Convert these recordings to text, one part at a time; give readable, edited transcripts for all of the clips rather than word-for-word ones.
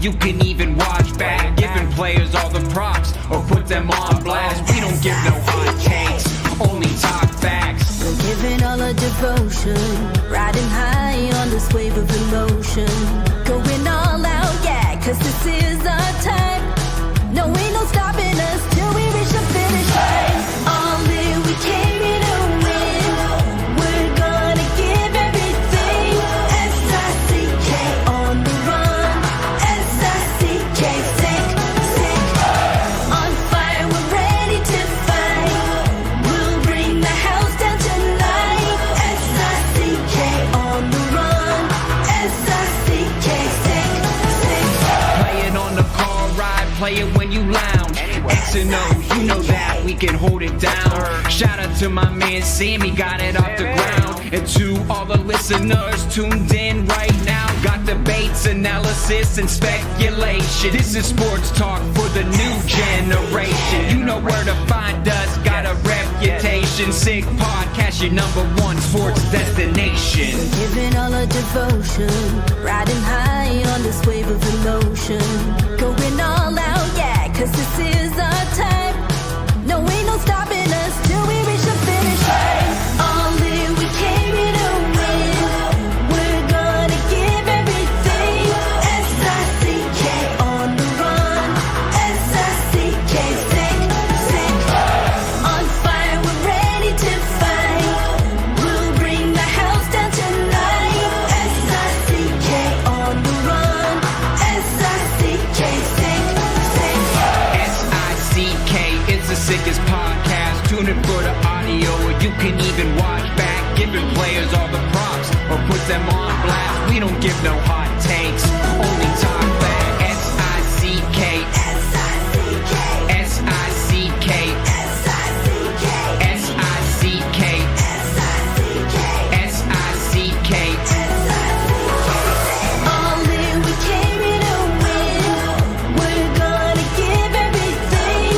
you can even watch back. Giving players all the props or put them on blast. We don't give no hot takes, only talk facts. We're giving all our devotion, riding high on this wave of emotion. Going all out, yeah, cause this is our time. No, ain't no stopping us till we reach the finish line. All in, we came here to win. We're gonna give everything. S-I-C-K on the run. S-I-C-K, sick, sick. On fire, we're ready to fight. We'll bring the house down tonight. S-I-C-K on the run. S-I-C-K, sick, sick. Play it on the car ride, play it when you lounge. X and O, you know that we can hold it down. Shout out to my man Sammy, got it off the ground. And to all the listeners tuned in right now, got debates, analysis, and speculation. This is sports talk for the new generation. You know where to find us, got a reputation. Sick podcast, your #1 sports destination. Giving all our devotion, riding high on this wave of emotion. Going all out, yeah, cause this is our time. No, ain't no stopping us till we reach the finish line. All in, we came here to win. We're gonna give everything. S-I-C-K on the run. S-I-C-K, sick, sick. On fire, we're ready to fight. We'll bring the house down tonight. S-I-C-K on the run. S-I-C-K, sick, sick. S-I-C-K, it's the sickest podcast. Tune in for the audio, or you can even watch back. Giving players all the props or put them on blast. We don't give no hot takes, only talk back. S-I-C-K, S-I-C-K, S-I-C-K, S-I-C-K, S-I-C-K, S-I-C-K, S-I-C-K. All in, we came here to win. We're gonna give everything.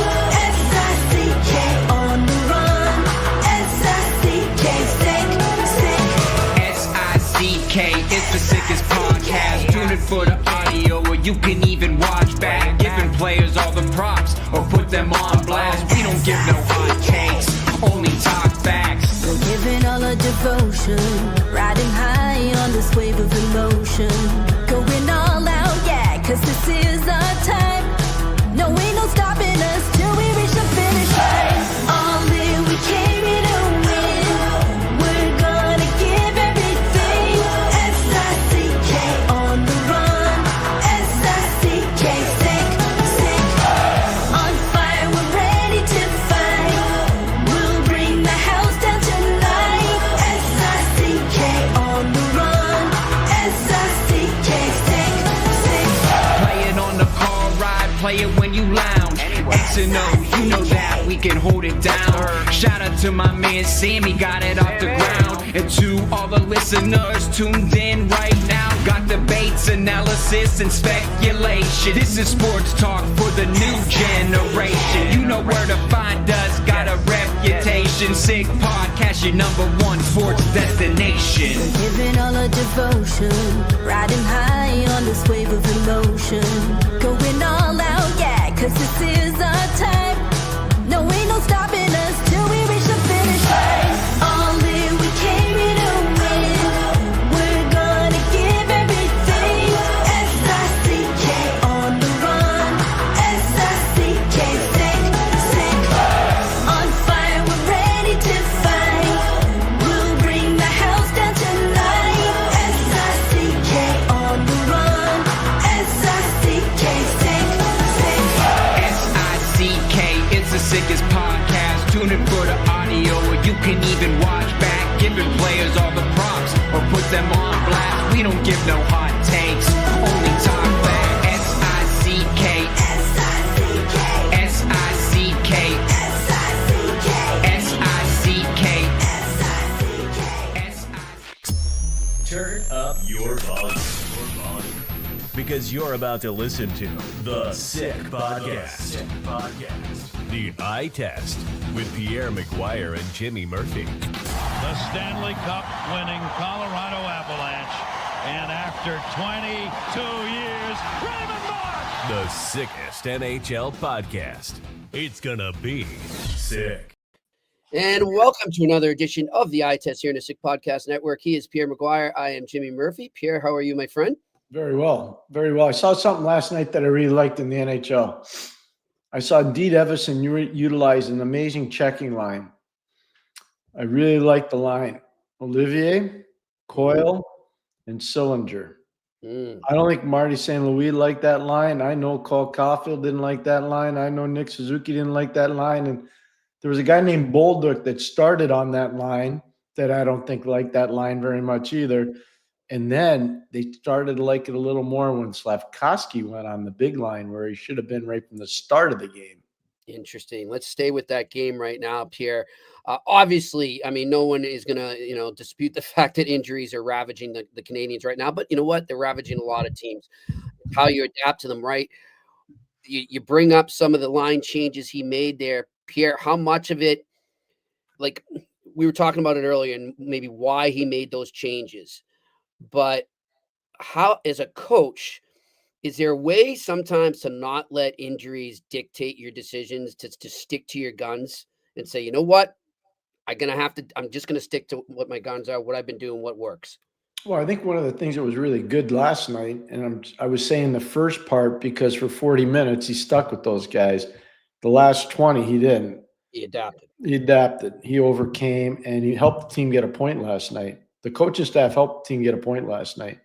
S-I-C-K on the run. S-I-C-K, sick, sick. S-I-C-K, it's the sickest podcast. Tune in for the audio, or you can even watch back. Giving players all the props or put them on blast. We don't give no hot takes, only talk facts. We're giving all our devotion, riding high on this wave of emotion. Going all out, yeah, cause this is our time. No, ain't no stopping us till we reach the finish line. All in, we came here to win. We're gonna give everything. S-I-C-K on the run. S-I-C-K, sick, sick. On fire, we're ready to fight. We'll bring the house down tonight. S-I-C-K on the run. S-I-C-K, sick, sick. Play it on the car ride, play it when you lounge. X and O, you know that we can hold it down. Shout out to my man Sammy, got it off the ground. And to all the listeners tuned in right now, got debates, analysis, and speculation. This is sports talk for the new generation. You know where to find us, got a reputation. Sick podcast, your #1 sports destination. Giving all our devotion, riding high on this wave of emotion. Going all out, yeah, cause this is our time. No, ain't no stopping us till we reach the finish line. All in, we came here to win. We're gonna give everything. S-I-C-K on the run. S-I-C-K, sick, sick. On fire, we're ready to fight. We'll bring the house down tonight. S-I-C-K on the run. S-I-C-K, sick, sick. S-I-C-K, it's the sickest podcast. Tune in for the audio, or you can even watch back. Giving players all the props or put them on blast. We don't give no hot takes, only talk back. S-I-C-K, S-I-C-K, S-I-C-K, S-I-C-K, S-I-C-K, S-I-C-K. Turn up your volume. Because you're about to listen to The Sick Podcast. The Eye Test with Pierre, McGuire, and Jimmy Murphy. The Stanley Cup winning Colorado Avalanche. And after 22 years, Raymond Moore The sickest NHL podcast. It's gonna be sick. And welcome to another edition of the Eye Test here in the Sick Podcast Network. He is Pierre McGuire. I am Jimmy Murphy. Pierre, how are you, my friend? Very well. Very well. I saw something last night that I really liked in the NHL. I saw Deed Evison utilize an amazing checking line. I really liked the line. Olivier, Coyle, and Sillinger. I don't think Marty St. Louis liked that line. I know Cole Caulfield didn't like that line. I know Nick Suzuki didn't like that line. And there was a guy named Bolduc that started on that line that I don't think liked that line very much either. And then they started to like it a little more when Slafkovsky went on the big line where he should have been right from the start of the game. Interesting. Let's stay with that game right now, Pierre. Obviously, I mean, no one is going to, dispute the fact that injuries are ravaging the Canadiens right now. But you know what? They're ravaging a lot of teams. How you adapt to them, right? You bring up some of the line changes he made there. Pierre, how much of it, like we were talking about it earlier and maybe why he made those changes. But how, as a coach, is there a way sometimes to not let injuries dictate your decisions, to stick to your guns and say, you know what, I'm just going to stick to what my guns are, what I've been doing, what works? Well, I think one of the things that was really good last night, and I was saying the first part because for 40 minutes he stuck with those guys. The last 20 he didn't. He adapted. He overcame, and he helped the team get a point last night. The coaching staff helped the team get a point last night.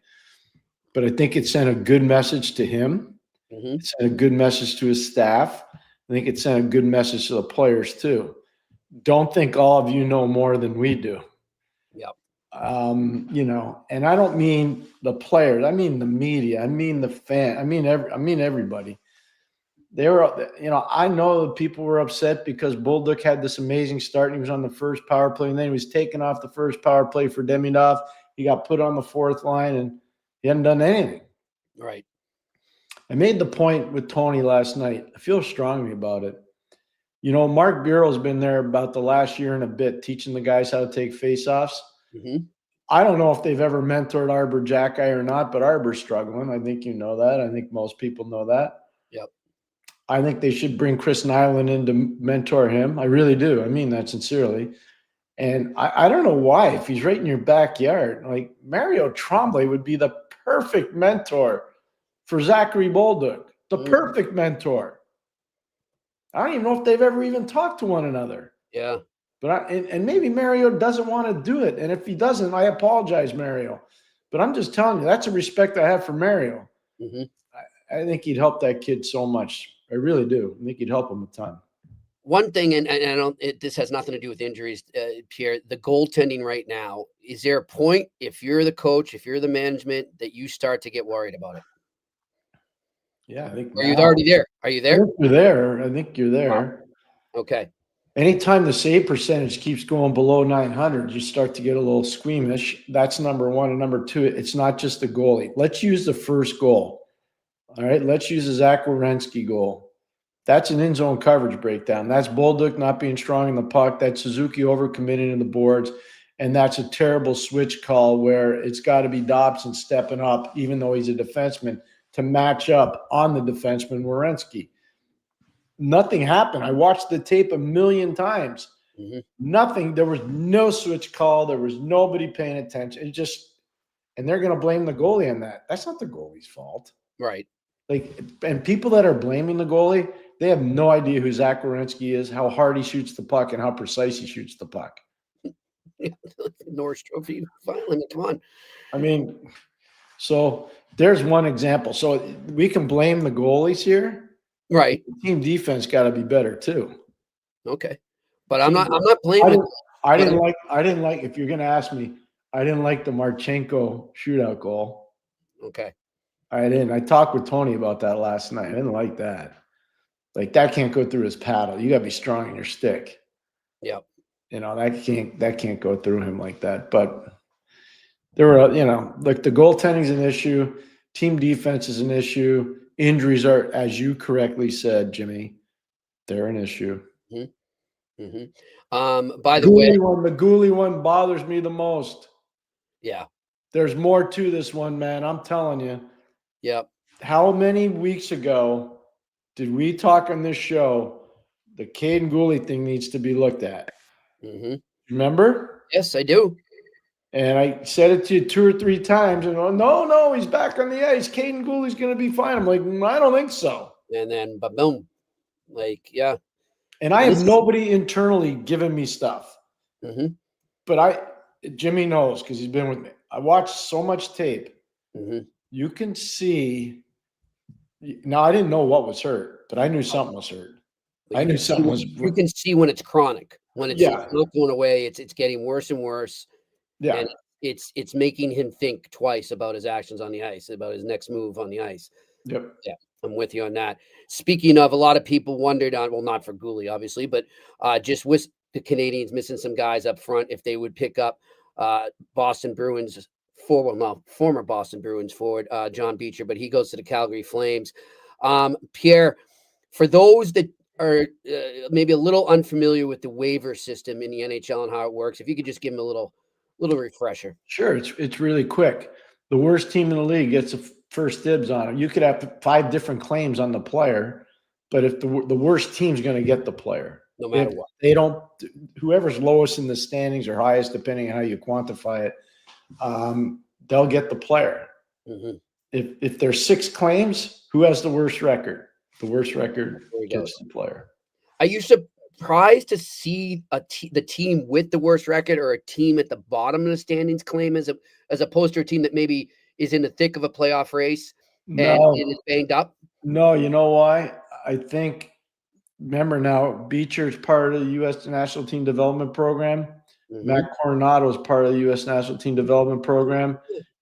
But I think it sent a good message to him. Mm-hmm. It sent a good message to his staff. I think it sent a good message to the players too. Don't think all of you know more than we do. Yep. And I don't mean the players. I mean the media. I mean the fan. I mean everybody. They were, I know that people were upset because Bolduc had this amazing start and he was on the first power play, and then he was taken off the first power play for Demidov. He got put on the fourth line and he hadn't done anything. Right. I made the point with Tony last night. I feel strongly about it. Mark Bureau's been there about the last year and a bit teaching the guys how to take faceoffs. Mm-hmm. I don't know if they've ever mentored Arbor Jackeye or not, but Arbor's struggling. I think you know that. I think most people know that. Yep. I think they should bring Chris Nyland in to mentor him. I really do. I mean that sincerely. And I don't know why, if he's right in your backyard, like Mario Tremblay would be the perfect mentor for Zachary Bolduc, the perfect mentor. I don't even know if they've ever even talked to one another. Yeah. But and maybe Mario doesn't want to do it. And if he doesn't, I apologize, Mario. But I'm just telling you, that's a respect I have for Mario. Mm-hmm. I think he'd help that kid so much. I really do. I think he'd help him a ton. One thing, and I don't, this has nothing to do with injuries, Pierre, the goaltending right now, is there a point, if you're the coach, if you're the management, that you start to get worried about it? Yeah, I think. Are you already there? Are you there? You're there. I think you're there. Wow. Okay. Anytime the save percentage keeps going below 900, you start to get a little squeamish. That's number one. And number two, it's not just the goalie. Let's use the first goal. All right, let's use the Zach Werenski goal. That's an in-zone coverage breakdown. That's Bolduc not being strong in the puck. That's Suzuki overcommitting in the boards. And that's a terrible switch call where it's got to be Dobson stepping up, even though he's a defenseman, to match up on the defenseman Werenski. Nothing happened. I watched the tape a million times. Mm-hmm. Nothing. There was no switch call. There was nobody paying attention. And they're going to blame the goalie on that. That's not the goalie's fault. Right. And people that are blaming the goalie, they have no idea who Zach Werenski is, how hard he shoots the puck, and how precise he shoots the puck. Norris Trophy. Finally, come on. I mean, so there's one example. So we can blame the goalies here. Right. Team defense got to be better too. Okay. But I'm not blaming. I didn't like, if you're going to ask me, I didn't like the Marchenko shootout goal. Okay. I didn't. I talked with Tony about that last night. I didn't like that. Like, that can't go through his paddle. You got to be strong in your stick. Yep. That can't go through him like that. But there were, like the goaltending is an issue. Team defense is an issue. Injuries are, as you correctly said, Jimmy, they're an issue. Mm-hmm. Mm-hmm. By the way, the Gooley one bothers me the most. Yeah. There's more to this one, man. I'm telling you. Yep. How many weeks ago did we talk on this show? The Caden Gooley thing needs to be looked at. Mm-hmm. Remember? Yes, I do. And I said it to you 2 or 3 times, and no, he's back on the ice. Caden Gooley's going to be fine. I'm like, I don't think so. And then, but boom, like, yeah. And I have nobody internally giving me stuff. Mm-hmm. But Jimmy knows because he's been with me. I watched so much tape. Mm-hmm. You can see. Now, I didn't know what was hurt, but I knew something was hurt. But I knew something was. You can see when it's chronic, when it's not going away. It's getting worse and worse. Yeah. And it's making him think twice about his actions on the ice, about his next move on the ice. Yep. Yeah, I'm with you on that. Speaking of, a lot of people wondered on, well, not for Gooley, obviously, but just with the Canadiens missing some guys up front, if they would pick up Boston Bruins former Boston Bruins forward John Beecher, but he goes to the Calgary Flames. Pierre, for those that are maybe a little unfamiliar with the waiver system in the NHL and how it works, if you could just give them a little refresher. Sure, it's really quick. The worst team in the league gets a first dibs on it. You could have 5 different claims on the player, but if the worst team's going to get the player, no matter what, they don't. Whoever's lowest in the standings or highest, depending on how you quantify it, they'll get the player. Mm-hmm. If there's 6 claims, who has the worst record? The worst record gets the player. Are you surprised to see the team with the worst record or a team at the bottom of the standings claim as opposed to a team that maybe is in the thick of a playoff race and is banged up? No, you know why? I think, remember now, Beecher's part of the U.S. National Team Development Program. Mm-hmm. Matt Coronado is part of the U.S. National Team Development Program.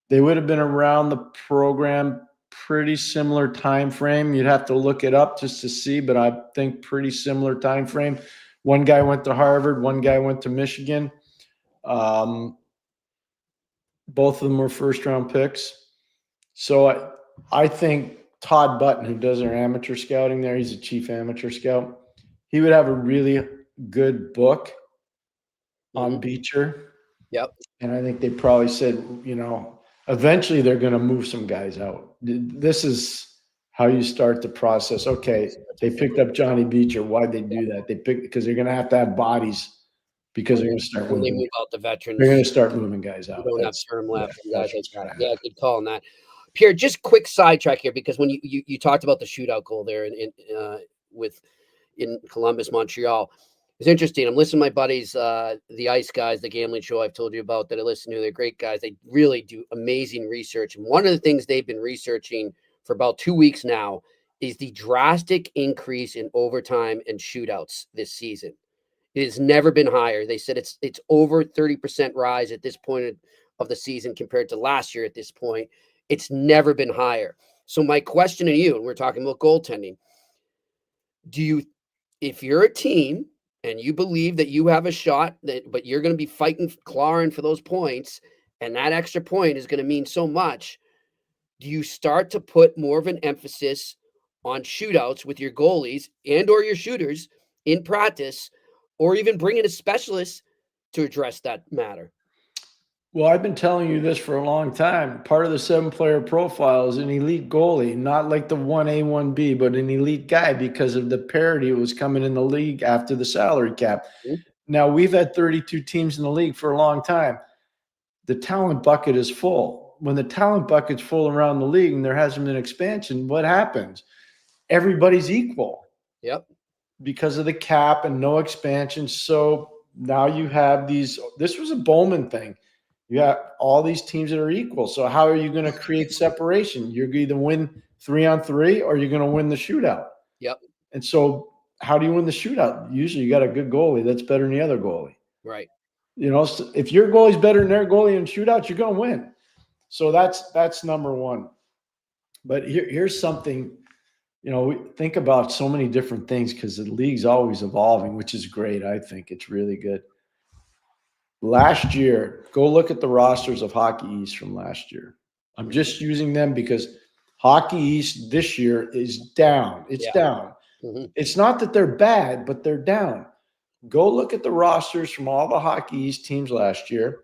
They would have been around the program pretty similar time frame. You'd have to look it up just to see, but I think pretty similar time frame. One guy went to Harvard, one guy went to Michigan. Both of them were first-round picks. So I think Todd Button, who does our amateur scouting there, he's a chief amateur scout. He would have a really good book on Beecher. Yep. And I think they probably said, eventually they're going to move some guys out. This is how you start the process. Okay, they picked up Johnny Beecher. Why'd they do that? They picked because they're going to have bodies because they're going to start when they move out the veterans. They're going to start moving guys out. You don't have term left. Yeah, good call on that. Pierre, just quick sidetrack here, because when you talked about the shootout goal there in Columbus, Montreal, it's interesting. I'm listening to my buddies, the Ice guys, the gambling show I've told you about that I listen to. They're great guys. They really do amazing research. And one of the things they've been researching for about 2 weeks now is the drastic increase in overtime and shootouts this season. It has never been higher. They said it's over 30% rise at this point of the season compared to last year at this point. It's never been higher. So my question to you, and we're talking about goaltending, if you're a team and you believe that you have a shot, but you're going to be clawing for those points, and that extra point is going to mean so much, do you start to put more of an emphasis on shootouts with your goalies and or your shooters in practice, or even bring in a specialist to address that matter? Well, I've been telling you this for a long time. Part of the 7-player profile is an elite goalie, not like the 1A, 1B, but an elite guy because of the parity that was coming in the league after the salary cap. Mm-hmm. Now, we've had 32 teams in the league for a long time. The talent bucket is full. When the talent bucket's full around the league and there hasn't been expansion, what happens? Everybody's equal. Yep. Because of the cap and no expansion. So now you have this was a Bowman thing. You have all these teams that are equal. So how are you going to create separation? You're going to either win 3-on-3 or you're going to win the shootout. Yep. And so how do you win the shootout? Usually you got a good goalie that's better than the other goalie. Right. So if your goalie's better than their goalie in shootouts, you're going to win. So that's number one. But here's something, we think about so many different things because the league's always evolving, which is great. I think it's really good. Last year, go look at the rosters of Hockey East from last year. I'm just using them because Hockey East this year is down. It's down. Mm-hmm. It's not that they're bad, but they're down. Go look at the rosters from all the Hockey East teams last year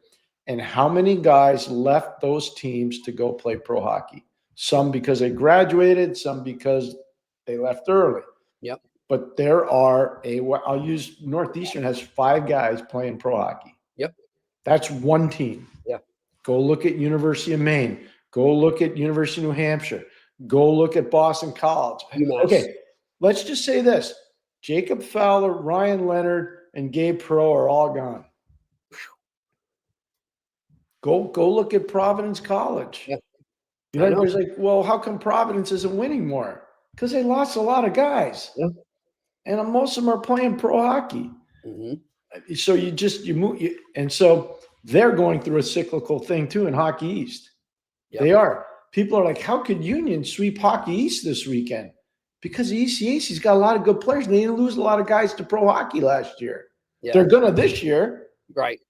and how many guys left those teams to go play pro hockey. Some because they graduated, some because they left early. Yep. But there are I'll use Northeastern has 5 guys playing pro hockey. Yep. That's one team. Yeah. Go look at University of Maine. Go look at University of New Hampshire. Go look at Boston College. UMass. Okay, let's just say this. Jacob Fowler, Ryan Leonard, and Gabe Perreault are all gone. Go look at Providence College. Yeah. You know, everybody's like, well, how come Providence isn't winning more? Because they lost a lot of guys. Yeah. And most of them are playing pro hockey. Mm-hmm. So you move. And so they're going through a cyclical thing too in Hockey East. Yep. They are. People are like, how could Union sweep Hockey East this weekend? Because the ECAC's got a lot of good players. And they didn't lose a lot of guys to pro hockey last year. Yeah. They're going to this year. Right.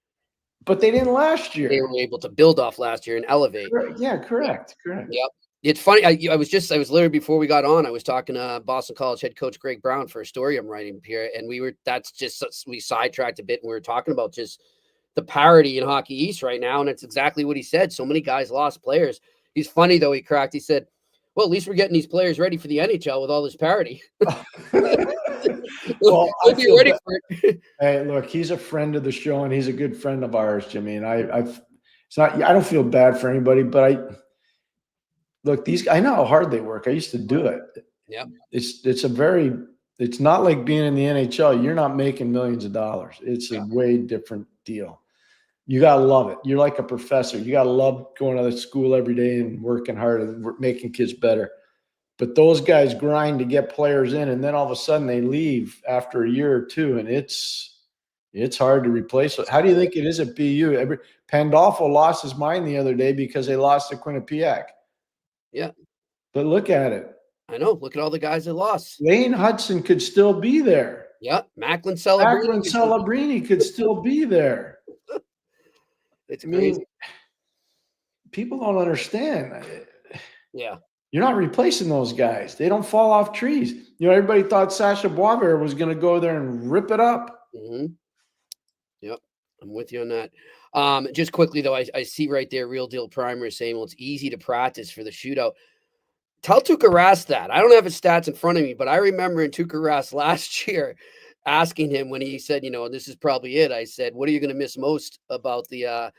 But they didn't last year. They were able to build off last year and elevate. Yeah, correct. Yep. It's funny. I was literally before we got on, I was talking to Boston College head coach Greg Brown for a story I'm writing here. And we sidetracked a bit and we were talking about just the parity in Hockey East right now. And it's exactly what he said. So many guys lost players. He's funny though. He said, well, at least we're getting these players ready for the NHL with all this parity. Well, we'll be ready for it. Hey, look, he's a friend of the show and he's a good friend of ours, Jimmy. And I don't feel bad for anybody, but look, these guys, I know how hard they work. I used to do it. Yeah. It's not like being in the NHL. You're not making millions of dollars. It's a way different deal. You got to love it. You're like a professor. You got to love going to the school every day and working hard and making kids better. But those guys grind to get players in, and then all of a sudden they leave after a year or two, and it's hard to replace it. How do you think it is at BU? Pandolfo lost his mind the other day because they lost to Quinnipiac. Yeah. But look at it. I know. Look at all the guys that lost. Lane Hudson could still be there. Yeah. Macklin Celebrini could still be there. It's crazy. People don't understand. Yeah. You're not replacing those guys. They don't fall off trees. You know, everybody thought Sasha Boisvert was going to go there and rip it up. Mm-hmm. Yep. I'm with you on that. Just quickly, though, I see right there, Real Deal Primer saying, well, it's easy to practice for the shootout. Tell Tuukka Rask that. I don't have his stats in front of me, but I remember in Tuukka Rask last year asking him when he said, this is probably it. I said, what are you going to miss most about the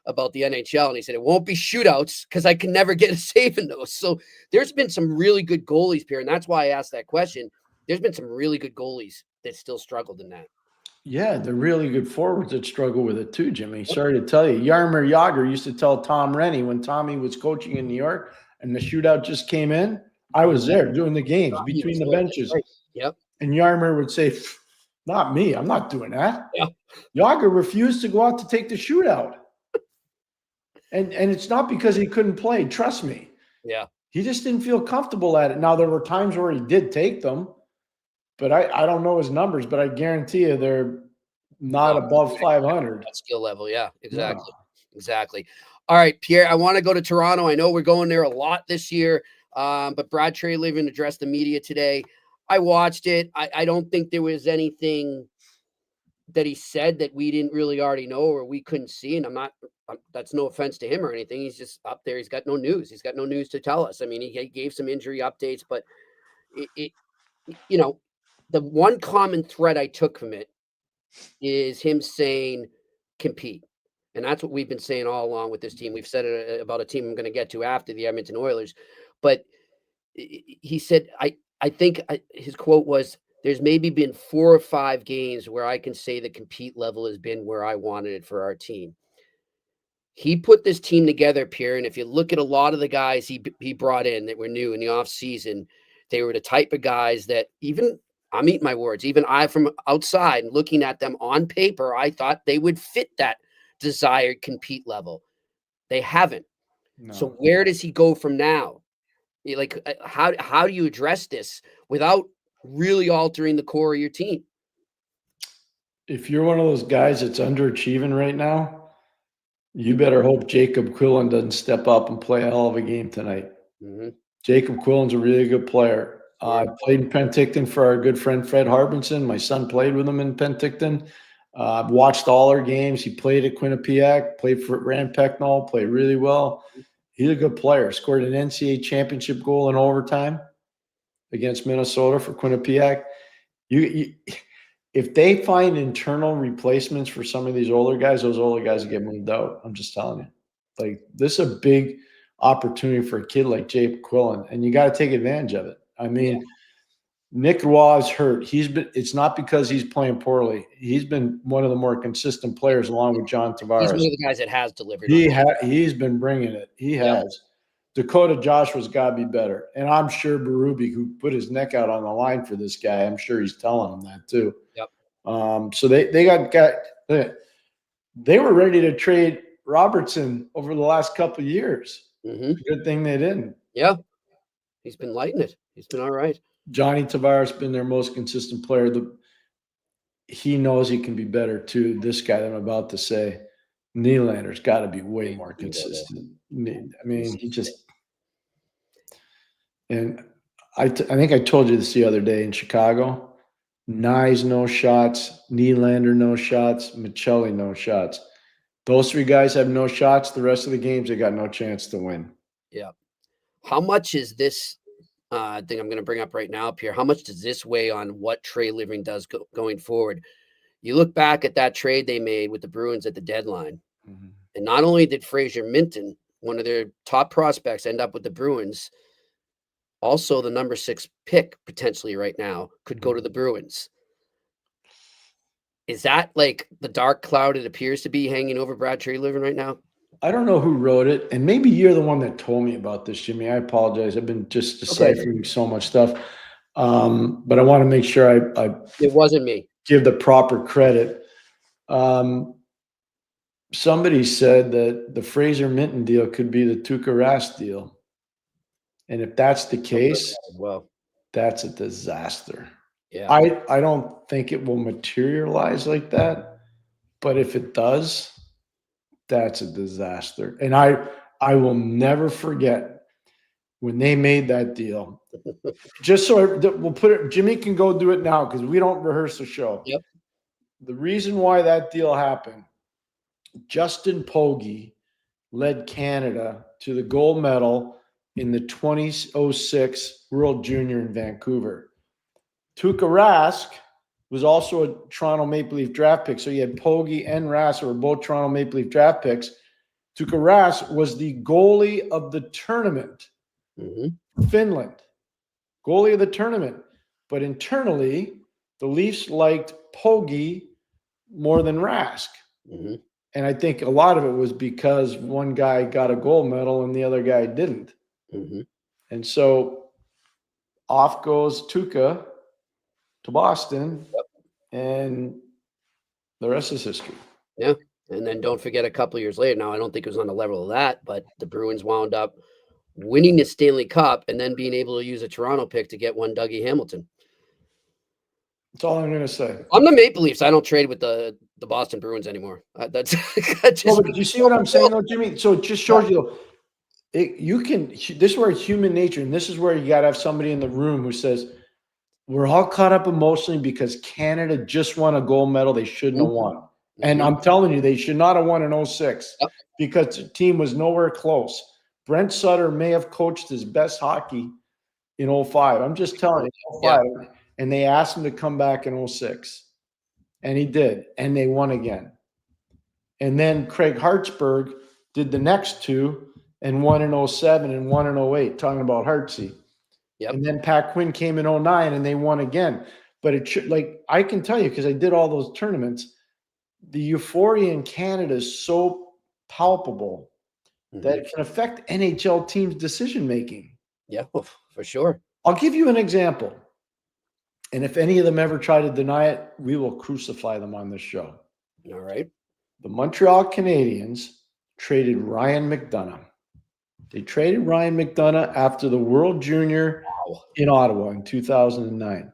NHL? And he said, it won't be shootouts because I can never get a save in those. So there's been some really good goalies, Pierre, and that's why I asked that question. There's been some really good goalies that still struggled in that. Yeah, the really good forwards that struggle with it too, Jimmy. Sorry to tell you. Jaromir Jagr used to tell Tom Rennie when Tommy was coaching in New York and the shootout just came in, I was there doing the games between the benches. Right. Yep. And Jaromir would say, not me. I'm not doing that. Yeah. Jagr refused to go out to take the shootout. And it's not because he couldn't play. Trust me. Yeah. He just didn't feel comfortable at it. Now, there were times where he did take them, but I don't know his numbers, but I guarantee you they're not above 500. That skill level. Yeah, exactly. Yeah. Exactly. All right, Pierre, I want to go to Toronto. I know we're going there a lot this year, but Brad Treliving addressed the media today. I watched it. I don't think there was anything that he said that we didn't really already know or we couldn't see. And that's no offense to him or anything. He's just up there. He's got no news. He's got no news to tell us. I mean, he gave some injury updates, but the one common thread I took from it is him saying compete. And that's what we've been saying all along with this team. We've said it about a team I'm going to get to after the Edmonton Oilers. But he said, I think his quote was, there's maybe been 4 or 5 games where I can say the compete level has been where I wanted it for our team. He put this team together, Pierre, and if you look at a lot of the guys he brought in that were new in the offseason, they were the type of guys that even I'm eating my words. Even I, from outside looking at them on paper, I thought they would fit that desired compete level. They haven't. No. So where does he go from now? Like, how do you address this without really altering the core of your team? If you're one of those guys that's underachieving right now, you better hope Jacob Quillen doesn't step up and play a hell of a game tonight. Mm-hmm. Jacob Quillen's a really good player. I played in Penticton for our good friend Fred Harbinson. My son played with him in Penticton. I've watched all our games. He played at Quinnipiac, played for Rand Pecknold, played really well. He's a good player. Scored an NCAA championship goal in overtime against Minnesota for Quinnipiac. If they find internal replacements for some of these older guys, those older guys will get moved out. I'm just telling you. Like, this is a big opportunity for a kid like Jake Quillen, and you got to take advantage of it. I mean, Nick Roy is hurt. It's not because he's playing poorly. He's been one of the more consistent players along with John Tavares. He's one of the guys that has delivered. He's been bringing it. He has. Dakota Joshua's got to be better. And I'm sure Berube, who put his neck out on the line for this guy, I'm sure he's telling him that too. Yep. So they were ready to trade Robertson over the last couple of years. Good thing they didn't. Yeah. He's been lighting it. He's been all right. Johnny Tavares been their most consistent player. He knows he can be better too. This guy that I'm about to say, Nylander's got to be way more consistent. I mean, he just – and I think I told you this the other day in Chicago. Nyes, no shots. Nylander, no shots. Michelli, no shots. Those three guys have no shots. The rest of the games, they got no chance to win. Yeah. How much is this thing I'm going to bring up right now, Pierre? How much does this weigh on what Treliving does going forward? You look back at that trade they made with the Bruins at the deadline, and not only did Fraser Minton, one of their top prospects, end up with the Bruins, also the number 6 pick potentially right now could go to the Bruins. Is that like the dark cloud it appears to be hanging over Brad Treliving right now? I don't know who wrote it, and maybe you're the one that told me about this, Jimmy. I apologize. I've been just deciphering so much stuff, but I want to make sure I it wasn't me. Give the proper credit. Somebody said that the Fraser Minton deal could be the Tuukka Rask deal, and if that's the case, well, that's a disaster. Yeah, I don't think it will materialize like that, but if it does, that's a disaster. And I will never forget when they made that deal. Just so we'll put it, Jimmy can go do it now because we don't rehearse the show. Yep. The reason why that deal happened, Justin Pogge led Canada to the gold medal in the 2006 World Junior in Vancouver. Tuukka Rask was also a Toronto Maple Leaf draft pick. So you had Pogge and Rask, who were both Toronto Maple Leaf draft picks. Tuukka Rask was the goalie of the tournament. Finland, goalie of the tournament. But internally, the Leafs liked Pogge more than Rask. And I think a lot of it was because one guy got a gold medal and the other guy didn't. And so off goes Tuukka to Boston, and the rest is history. Yeah. And then don't forget a couple of years later, now I don't think it was on the level of that, but the Bruins wound up winning the Stanley Cup and then being able to use a Toronto pick to get one Dougie Hamilton. That's all I'm going to say. I'm the Maple Leafs. I don't trade with the Boston Bruins anymore. That's just. Well, but you see what I'm saying, though, Jimmy? So it just shows you, this is where human nature, and this is where you got to have somebody in the room who says, we're all caught up emotionally because Canada just won a gold medal they shouldn't have won. And I'm telling you, they should not have won in 06 because the team was nowhere close. Brent Sutter may have coached his best hockey in 05. I'm just telling you, 05. And they asked him to come back in 06. And he did. And they won again. And then Craig Hartsburg did the next two and won in 07 and won in 08, talking about Hartsey. And then Pat Quinn came in 09 and they won again. But it should, like, I can tell you, because I did all those tournaments, the euphoria in Canada is so palpable that it can affect NHL teams' decision-making. Yeah, for sure. I'll give you an example. And if any of them ever try to deny it, we will crucify them on this show. All right. The Montreal Canadiens traded Ryan McDonough. They traded Ryan McDonough after the World Junior in Ottawa in 2009.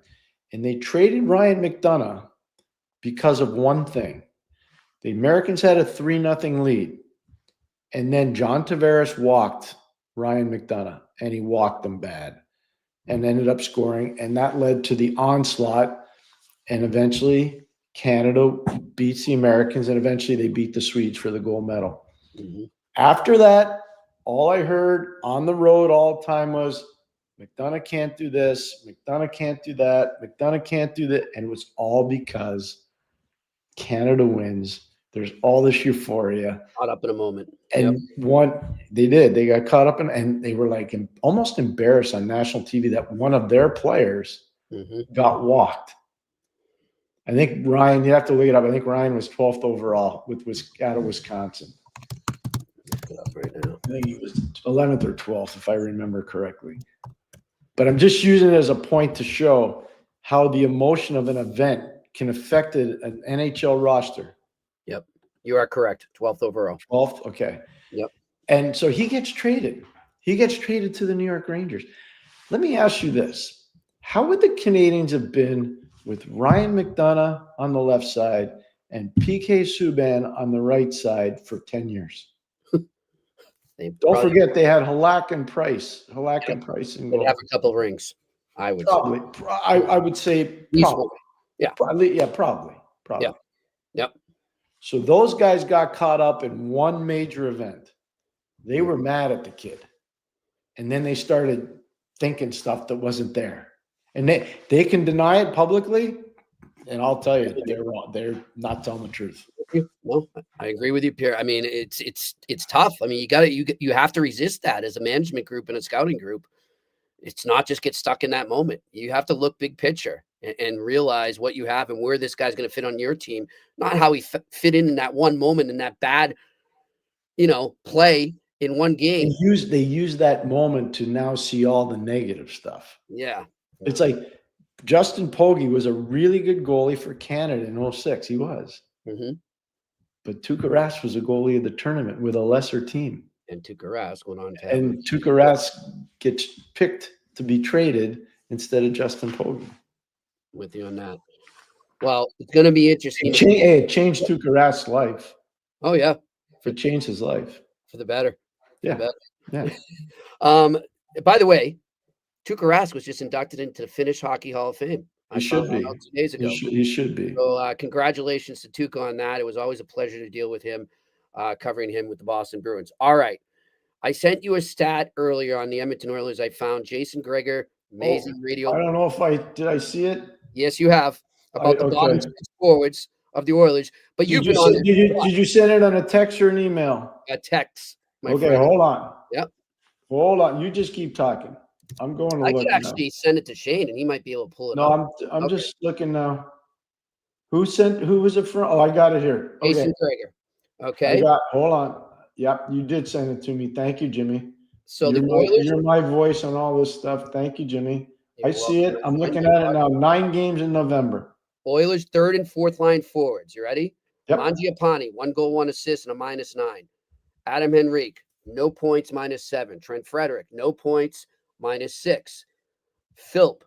And they traded Ryan McDonough because of one thing. The Americans had a 3-0 lead. And then John Tavares walked Ryan McDonough, and he walked them bad and ended up scoring. And that led to the onslaught. And eventually Canada beats the Americans, and eventually they beat the Swedes for the gold medal. After that, all I heard on the road all the time was McDonough can't do this, McDonough can't do that, McDonough can't do that. And it was all because Canada wins. There's all this euphoria. Caught up in a moment. And they got caught up in, and they were like almost embarrassed on national TV that one of their players got walked. I think Ryan, you have to look it up. I think Ryan was 12th overall out of Wisconsin. Look it up right now. I think he was 11th or 12th, if I remember correctly. But I'm just using it as a point to show how the emotion of an event can affect an NHL roster. Yep. You are correct. 12th overall. 12th? Okay. Yep. And so he gets traded. He gets traded to the New York Rangers. Let me ask you this. How would the Canadiens have been with Ryan McDonough on the left side and PK Subban on the right side for 10 years? Don't forget they had Halak and Price. They'd have a couple of rings, I would probably. say. I would say probably. Yeah. Probably. Yeah. Yep. So those guys got caught up in one major event. They were mad at the kid. And then they started thinking stuff that wasn't there. And they can deny it publicly, and I'll tell you, they're wrong. They're not telling the truth. No, I agree with you, Pierre. I mean, it's tough. I mean, you have to resist that as a management group and a scouting group. It's not just get stuck in that moment. You have to look big picture and realize what you have and where this guy's going to fit on your team, not how he fit in that one moment in that bad, play in one game. They use that moment to now see all the negative stuff. Yeah. It's like Justin Pogge was a really good goalie for Canada in 2006. He was. Mm-hmm. But Tuukka Rask was a goalie of the tournament with a lesser team. And Tuukka Rask went on to And Tuukka Rask gets picked to be traded instead of Justin Pogge. With you on that. Well, it's going to be interesting. It changed Tuukka Rask's life. Oh, yeah. It changed his life. For the better. Yeah. Yeah. By the way, Tuukka Rask was just inducted into the Finnish Hockey Hall of Fame. He should be. 2 days ago. He should be. So congratulations to Tuukka on that. It was always a pleasure to deal with him, covering him with the Boston Bruins. All right. I sent you a stat earlier on the Edmonton Oilers. I found Jason Gregor, amazing radio. I don't know did I see it? Yes, you have. About the bottom six forwards of the Oilers. But did you send it on a text or an email? A text. Okay, hold on. Yep. Hold on. You just keep talking. I'm going to look. I could actually send it to Shane, and he might be able to pull it up. No, I'm just looking now. Who was it from? Oh, I got it here. Jason Gregor. Okay. Hold on. Yep, you did send it to me. Thank you, Jimmy. So you're my voice on all this stuff. Thank you, Jimmy. I see it. I'm looking at it now. 9 games in November. Oilers' third and fourth line forwards. You ready? Yep. Mangiapane, 1 goal, 1 assist, and a -9. Adam Henrique, no points, -7. Trent Frederick, no points, -6. Philp,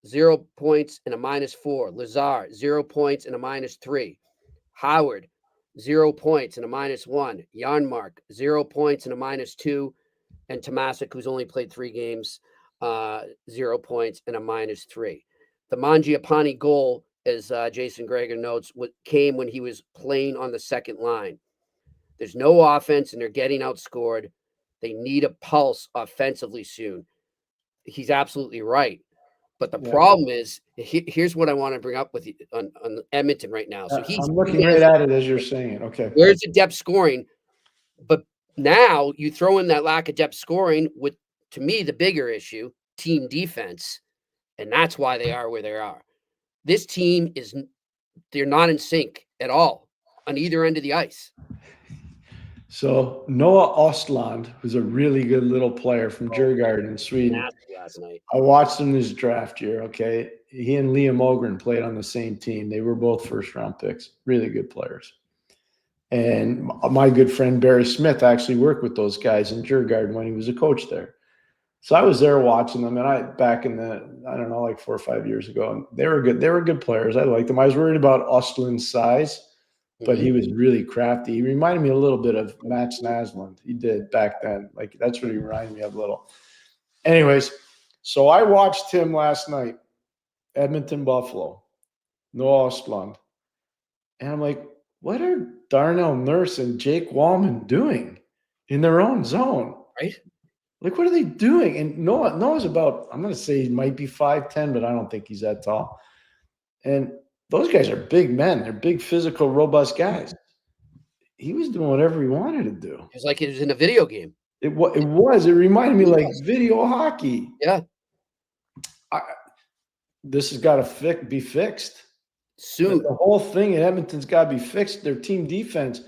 0 points and a -4. Lazar, 0 points and a -3. Howard, 0 points and a -1. Janmark, 0 points and a -2. And Tomasic, who's only played 3 games, 0 points and a -3. The Mangiapane goal, as Jason Gregor notes, came when he was playing on the second line. There's no offense, and they're getting outscored. They need a pulse offensively soon. He's absolutely right. But the problem is, here's what I want to bring up with you on Edmonton right now. So I'm looking right at it as you're saying it. Okay. Where's the depth scoring? But now you throw in that lack of depth scoring with, to me, the bigger issue, team defense. And that's why they are where they are. This team they're not in sync at all on either end of the ice. So Noah Östlund, who's a really good little player from Djurgården in Sweden. Last night. I watched him this draft year, okay? He and Liam Ogren played on the same team. They were both first-round picks, really good players. And my good friend Barry Smith actually worked with those guys in Djurgården when he was a coach there. So I was there watching them, and back in like 4 or 5 years ago, and they were good. They were good players. I liked them. I was worried about Östlund's size, but he was really crafty. He reminded me a little bit of Mats Naslund. He did back then. Like, that's what he reminded me of a little. Anyways, so I watched him last night, Edmonton Buffalo, Noah Östlund. And I'm like, what are Darnell Nurse and Jake Wallman doing in their own zone? Right? Like, what are they doing? And Noah's about, I'm going to say he might be 5'10", but I don't think he's that tall. And those guys are big men. They're big, physical, robust guys. He was doing whatever he wanted to do. It's like it was in a video game. It was. It reminded me like video hockey. Yeah. This has got to be fixed. Soon. The whole thing in Edmonton's got to be fixed. Their team defense.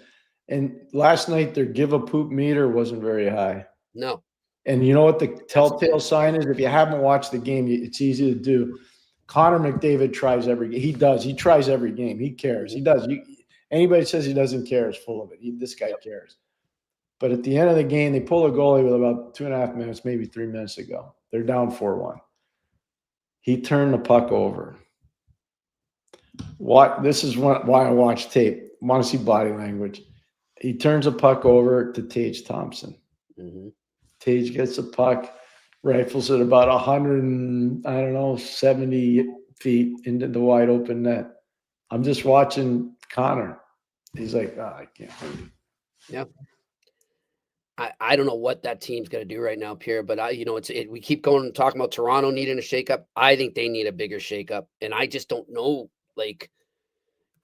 And last night, their give a poop meter wasn't very high. No. And you know what the telltale sign is? If you haven't watched the game, it's easy to do. Connor McDavid tries every game. He does. He tries every game. He cares. He does. Anybody says he doesn't care is full of it. This guy cares. But at the end of the game, they pull a goalie with about 2.5 minutes, maybe 3 minutes to go. They're down 4-1. He turned the puck over. This is why I watch tape. I want to see body language. He turns the puck over to Tage Thompson. Mm-hmm. Tage gets the puck, rifles it about 170 feet into the wide open net. I'm just watching Connor. He's like, I can't believe it. Yeah. I don't know what that team's going to do right now, Pierre, but we keep going and talking about Toronto needing a shakeup. I think they need a bigger shakeup. And I just don't know, like,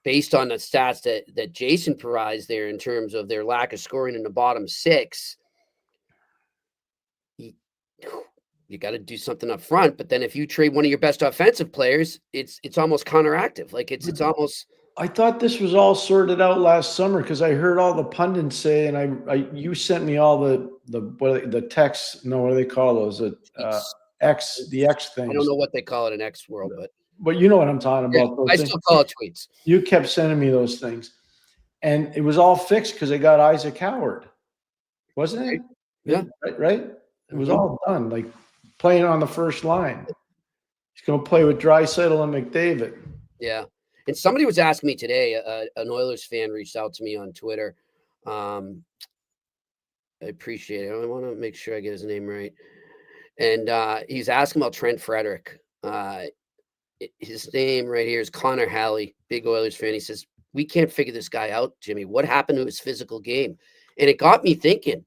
based on the stats that Jason provides there in terms of their lack of scoring in the bottom six, you got to do something up front. But then if you trade one of your best offensive players, it's almost counteractive. Like it's almost. I thought this was all sorted out last summer because I heard all the pundits say, and you sent me all the texts. No, what do they call those? The X things. I don't know what they call it in X world, but you know what I'm talking about. I still call it tweets. You kept sending me those things, and it was all fixed because they got Isaac Howard, wasn't it? Yeah, right. It was all done, like playing on the first line. He's going to play with Draisaitl and McDavid. Yeah. And somebody was asking me today, an Oilers fan reached out to me on Twitter. I appreciate it. I want to make sure I get his name right. And he's asking about Trent Frederick. His name right here is Connor Halley, big Oilers fan. He says, we can't figure this guy out, Jimmy. What happened to his physical game? And it got me thinking,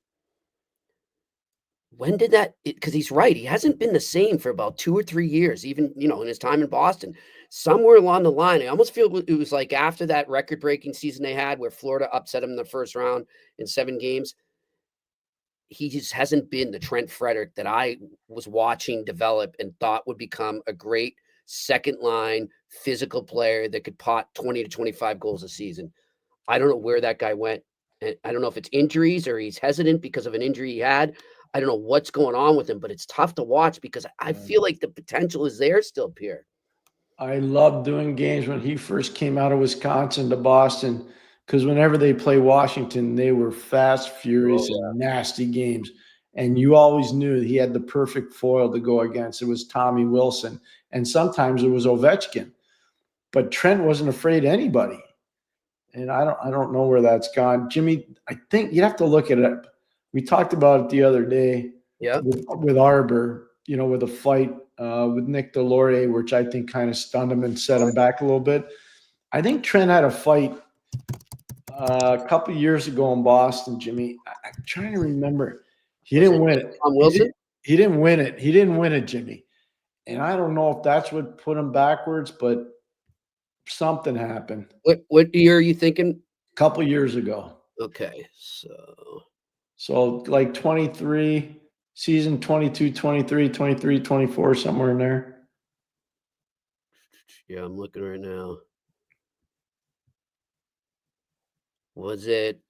when did that – because he's right. He hasn't been the same for about 2 or 3 years, even, in his time in Boston. Somewhere along the line, I almost feel it was like after that record-breaking season they had where Florida upset him in the first round in 7 games, he just hasn't been the Trent Frederick that I was watching develop and thought would become a great second-line physical player that could pot 20 to 25 goals a season. I don't know where that guy went. And I don't know if it's injuries or he's hesitant because of an injury he had. I don't know what's going on with him, but it's tough to watch because I feel like the potential is there still, Pierre. I loved doing games when he first came out of Wisconsin to Boston because whenever they play Washington, they were fast, furious, and nasty games. And you always knew he had the perfect foil to go against. It was Tommy Wilson, and sometimes it was Ovechkin. But Trent wasn't afraid of anybody. And I don't know where that's gone. Jimmy, I think you'd have to look at it. We talked about it the other day with Arbor, with a fight with Nick Delorier, which I think kind of stunned him and set him back a little bit. I think Trent had a fight a couple of years ago in Boston, Jimmy. I'm trying to remember. He didn't win it. Tom Wilson? He didn't win it. He didn't win it, Jimmy. And I don't know if that's what put him backwards, but something happened. What year are you thinking? A couple years ago. Okay, So like 23, season 22, 23, 23, 24, somewhere in there. Yeah, I'm looking right now. Was it?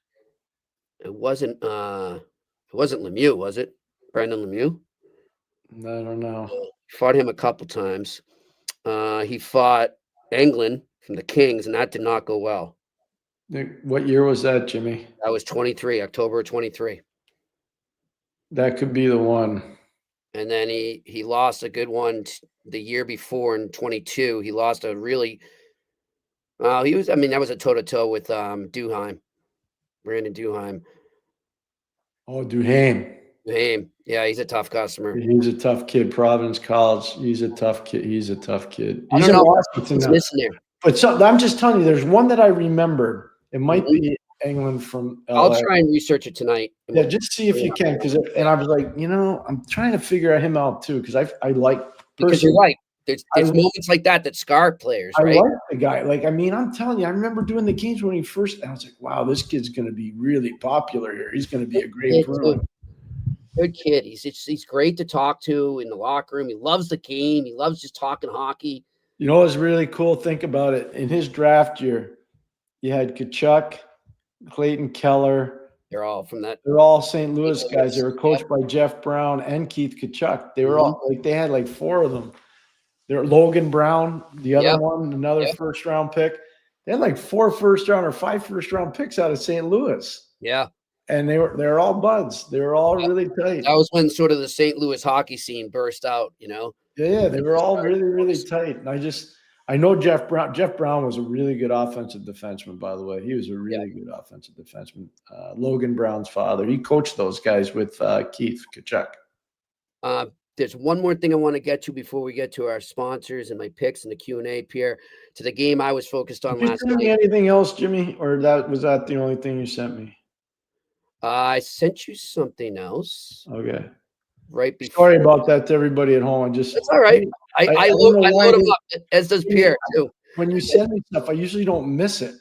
It wasn't Lemieux, was it? Brandon Lemieux? I don't know. Fought him a couple times. He fought England from the Kings, and that did not go well. What year was that, Jimmy? That was 23, October 23. That could be the one. And then he lost a good one the year before in 22. He lost a really that was a toe-to-toe with Duheim, Brandon Duheim. Oh, Duheim. Duheim. Yeah, he's a tough customer. He's a tough kid. Providence College. He's a tough kid. He's a tough kid. He's in Washington now. But I'm just telling you, there's one that I remembered. It might be England from I'll LA. try and research it tonight. Yeah, just see if you can, and I was like, I'm trying to figure him out too because I like because you're personally. right. There's moments like that scar players, I right? like the guy. Like, I mean, I'm telling you, I remember doing the games when he first. And I was like, wow, this kid's going to be really popular here. He's going to be a great Bruin. Good kid. He's great to talk to in the locker room. He loves the game. He loves just talking hockey. You know what's really cool? Think about it. In his draft year, you had Tkachuk, Clayton Keller. They're all from that. They're all St. Louis guys. They were coached by Jeff Brown and Keith Tkachuk. They were all like, they had like 4 of them. They're Logan Brown, the other one, another first-round pick. They had like 4 first-round or 5 first-round picks out of St. Louis. Yeah. And they're all buds. They were all really tight. That was when sort of the St. Louis hockey scene burst out, Yeah, they were all really, really tight. And I know Jeff Brown. Jeff Brown was a really good offensive defenseman, by the way. He was a really good offensive defenseman. Logan Brown's father. He coached those guys with Keith Tkachuk. There's one more thing I want to get to before we get to our sponsors and my picks and the Q&A, Pierre. To the game I was focused on last night. Anything else, Jimmy? Or was that the only thing you sent me? I sent you something else. Okay. Right before. Sorry about that to everybody at home. That's all right. I load them up, as does Pierre, too. When you send me stuff, I usually don't miss it.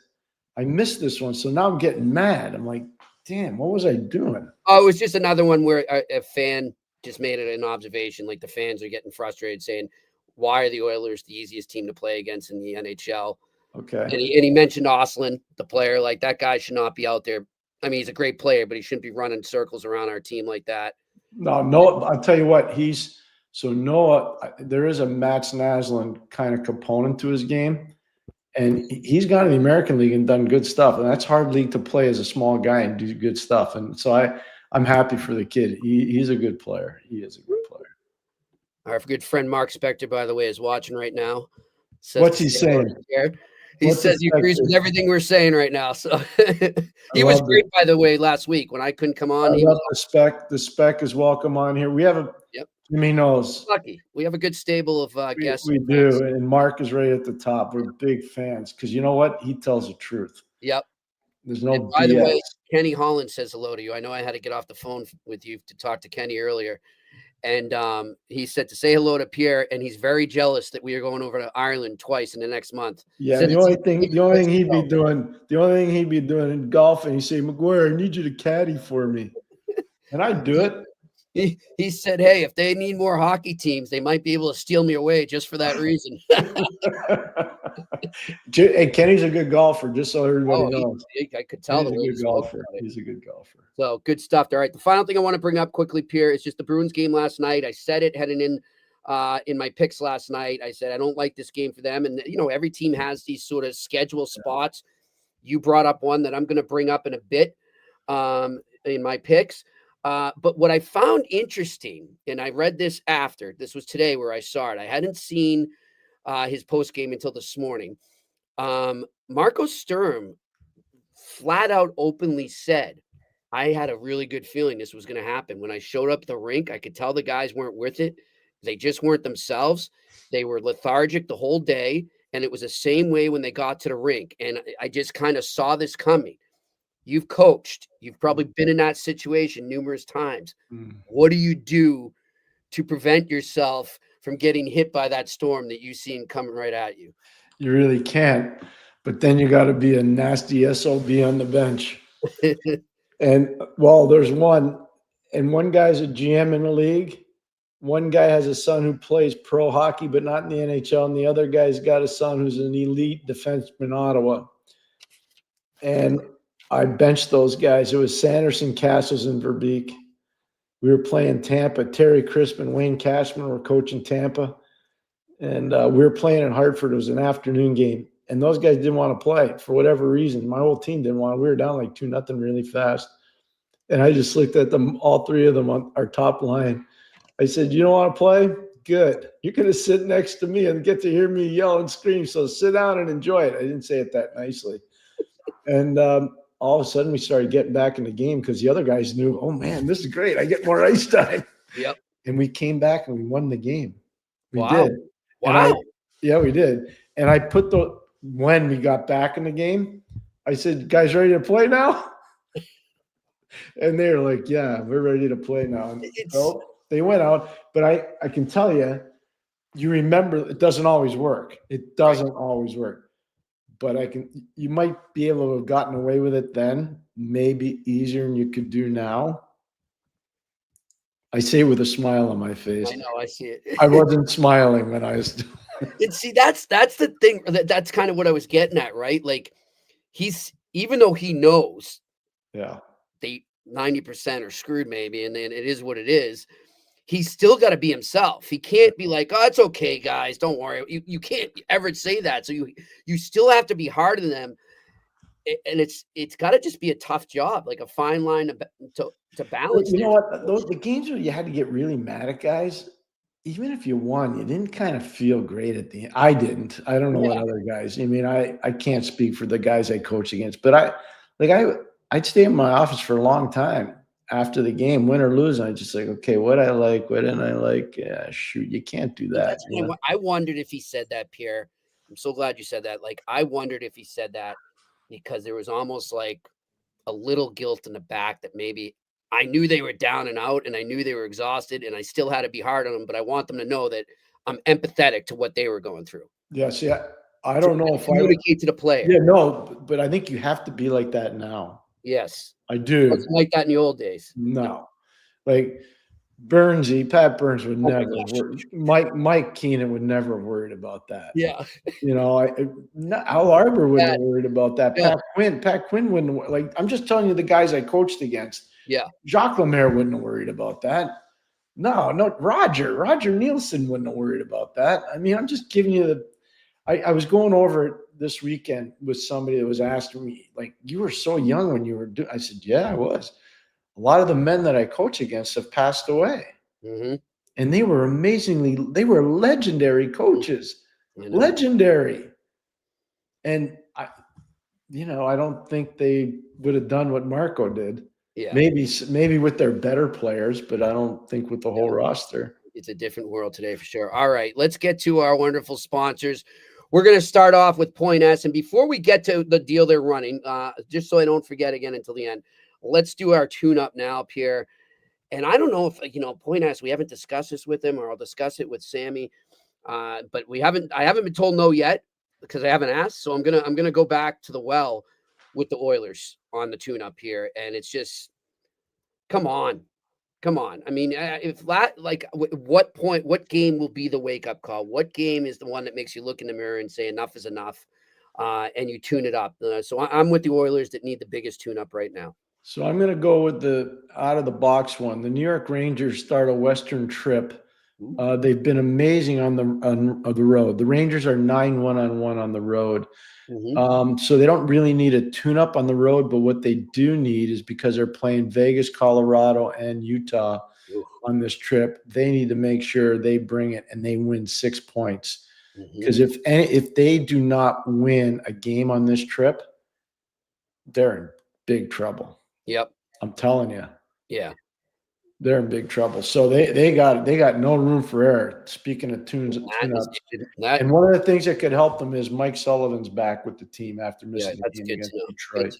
I missed this one, so now I'm getting mad. I'm like, damn, what was I doing? Oh, it was just another one where a fan just made it an observation. Like the fans are getting frustrated saying, why are the Oilers the easiest team to play against in the NHL? Okay. And he mentioned Oslin, the player. Like, that guy should not be out there. I mean, he's a great player, but he shouldn't be running circles around our team like that. No, I'll tell you what, Noah, there is a Mats Naslund kind of component to his game. And he's gone to the American League and done good stuff. And that's hard league to play as a small guy and do good stuff. And so I'm happy for the kid. He's a good player. He is a good player. Our good friend Mark Spector, by the way, is watching right now. What's he saying? He says he agrees with everything we're saying right now. So he was great, by the way, last week when I couldn't come on. The spec is welcome on here. We have a Jimmy knows. Lucky. We have a good stable of guests. We do. And Mark is right at the top. We're big fans because you know what? He tells the truth. Yep. There's no BS. By the way, Kenny Holland says hello to you. I know I had to get off the phone with you to talk to Kenny earlier. And he said to say hello to Pierre, and he's very jealous that we are going over to Ireland twice in the next month. Yeah, the only thing he'd be doing in golfing, he'd say, McGuire, I need you to caddy for me. And I'd do it. He said, hey, if they need more hockey teams, they might be able to steal me away just for that reason. Hey, Kenny's a good golfer, just so everybody knows. I could tell. He's a good golfer. He's a good golfer. So good stuff. All right. The final thing I want to bring up quickly, Pierre, is just the Bruins game last night. I said it heading in my picks last night. I said I don't like this game for them. And, every team has these sort of schedule spots. You brought up one that I'm going to bring up in a bit in my picks. But what I found interesting, and I read this after, this was today where I saw it. I hadn't seen his post game until this morning. Marco Sturm flat out openly said, I had a really good feeling this was going to happen. When I showed up at the rink, I could tell the guys weren't with it. They just weren't themselves. They were lethargic the whole day. And it was the same way when they got to the rink. And I just kind of saw this coming. You've coached. You've probably been in that situation numerous times. What do you do to prevent yourself from getting hit by that storm that you seen coming right at you? You really can't. But then you got to be a nasty SOB on the bench. And, there's one. And one guy's a GM in the league. One guy has a son who plays pro hockey, but not in the NHL. And the other guy's got a son who's an elite defenseman in Ottawa. And I benched those guys. It was Sanderson, Castles, and Verbeek. We were playing Tampa. Terry Crisp and Wayne Cashman were coaching Tampa. And we were playing in Hartford. It was an afternoon game. And those guys didn't want to play for whatever reason. My whole team didn't want to. We were down like 2-0 really fast. And I just looked at them, all three of them on our top line. I said, you don't want to play? Good. You're going to sit next to me and get to hear me yell and scream. So sit down and enjoy it. I didn't say it that nicely. And all of a sudden we started getting back in the game because the other guys knew, oh, man, this is great. I get more ice time. Yep. And we came back and we won the game. We Wow. did. Wow. Yeah, we did. And I put when we got back in the game, I said, guys ready to play now? And they're like, yeah, we're ready to play now. And so they went out, but I can tell you, you remember it doesn't always work. It doesn't always work. But you might be able to have gotten away with it then, maybe easier than you could do now. I say it with a smile on my face. I know, I see it. I wasn't smiling when I was doing it. And see, that's the thing. That's kind of what I was getting at, right? Like even though he knows they 90% are screwed maybe, and then it is what it is, he's still got to be himself. He can't be like, oh, it's okay, guys, don't worry. You can't ever say that. So you still have to be hard on them. And it's got to just be a tough job, like a fine line to balance. You know what? The games where you had to get really mad at guys, even if you won, you didn't kind of feel great at the end. I didn't. I don't know what other guys. I mean, I can't speak for the guys I coach against, but I'd stay in my office for a long time after the game, win or lose. And I just like, okay, what I like, what didn't I like? Yeah, shoot, you can't do that. I wondered if he said that, Pierre. I'm so glad you said that. Like, I wondered if he said that because there was almost like a little guilt in the back that maybe I knew they were down and out and I knew they were exhausted and I still had to be hard on them, but I want them to know that I'm empathetic to what they were going through. Yeah, see, I don't know if I communicate to the player. Yeah, no, but I think you have to be like that now. Yes. I do. It wasn't like that in the old days. No. Like Pat Burns would never worry. Mike Keenan would never have worried about that. Yeah. You know, Al Arbor wouldn't have worried about that. Yeah. Pat Quinn wouldn't. Like, I'm just telling you the guys I coached against. Yeah. Jacques Lemaire wouldn't have worried about that. No, Roger Nielsen wouldn't have worried about that. I mean, I'm just giving you I was going over it this weekend with somebody that was asking me, like, you were so young when you were doing. I said, yeah, I was. A lot of the men that I coach against have passed away. Mm-hmm. And they were they were legendary coaches. Legendary. And I don't think they would have done what Marco did. Yeah. Maybe with their better players, but I don't think with the whole roster. It's a different world today for sure. All right, let's get to our wonderful sponsors. We're going to start off with Point S. And before we get to the deal they're running, just so I don't forget again until the end, let's do our tune-up now, Pierre. And I don't know if, Point S, we haven't discussed this with him, or I'll discuss it with Sammy. But I haven't been told no yet because I haven't asked. So I'm going to go back to the well with the Oilers on the tune-up here. And it's just, come on. I mean, what game will be the wake-up call? What game is the one that makes you look in the mirror and say enough is enough, and you tune it up? So I'm with the Oilers that need the biggest tune-up right now. So I'm going to go with the out-of-the-box one. The New York Rangers start a Western trip. They've been amazing on the road. The Rangers are 9-1-1 on the road. Mm-hmm. So they don't really need a tune-up on the road, but what they do need is, because they're playing Vegas, Colorado, and Utah on this trip, they need to make sure they bring it and they win 6 points. Because if they do not win a game on this trip, they're in big trouble. Yep. I'm telling you. Yeah. They're in big trouble. So they got no room for error. Speaking of tune-ups. And one of the things that could help them is Mike Sullivan's back with the team after missing the game against Detroit.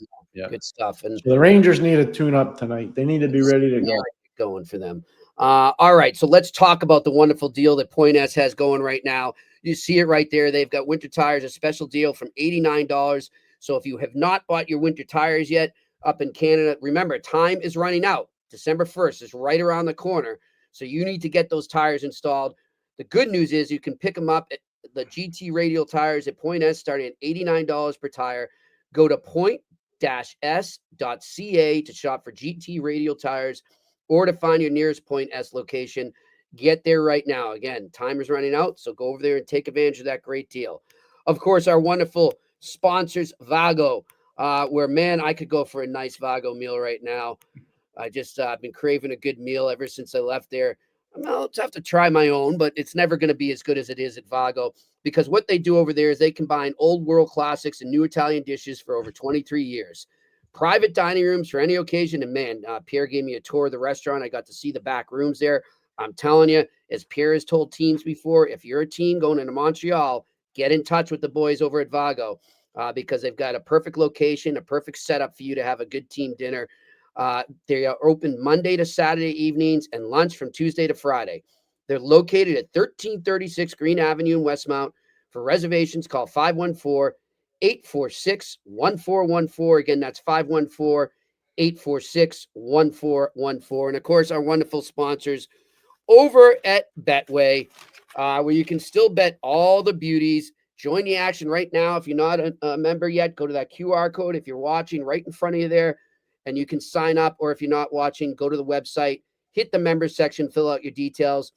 Good stuff. And so the Rangers need a tune-up tonight. They need to be ready to go. Going for them. All right, so let's talk about the wonderful deal that Point S has going right now. You see it right there. They've got winter tires, a special deal from $89. So if you have not bought your winter tires yet up in Canada, remember, time is running out. December 1st is right around the corner. So you need to get those tires installed. The good news is you can pick them up at the GT Radial tires at Point S, starting at $89 per tire. Go to point-s.ca to shop for GT Radial tires or to find your nearest Point S location. Get there right now. Again, time is running out, so go over there and take advantage of that great deal. Of course, our wonderful sponsors, Vago, where, man, I could go for a nice Vago meal right now. I just been craving a good meal ever since I left there. I'll have to try my own, but it's never going to be as good as it is at Vago, because what they do over there is they combine old world classics and new Italian dishes for over 23 years. Private dining rooms for any occasion. And man, Pierre gave me a tour of the restaurant. I got to see the back rooms there. I'm telling you, as Pierre has told teams before, if you're a team going into Montreal, get in touch with the boys over at Vago. because they've got a perfect location, a perfect setup for you to have a good team dinner. They are open Monday to Saturday evenings and lunch from Tuesday to Friday. They're located at 1336 Green Avenue in Westmount. For reservations, call 514-846-1414. Again, that's 514-846-1414. And of course, our wonderful sponsors over at Betway, where you can still bet all the beauties. Join the action right now. If you're not a member yet, go to that QR code. If you're watching, right in front of you there, and you can sign up. Or if you're not watching, go to the website, hit the members section, fill out your details.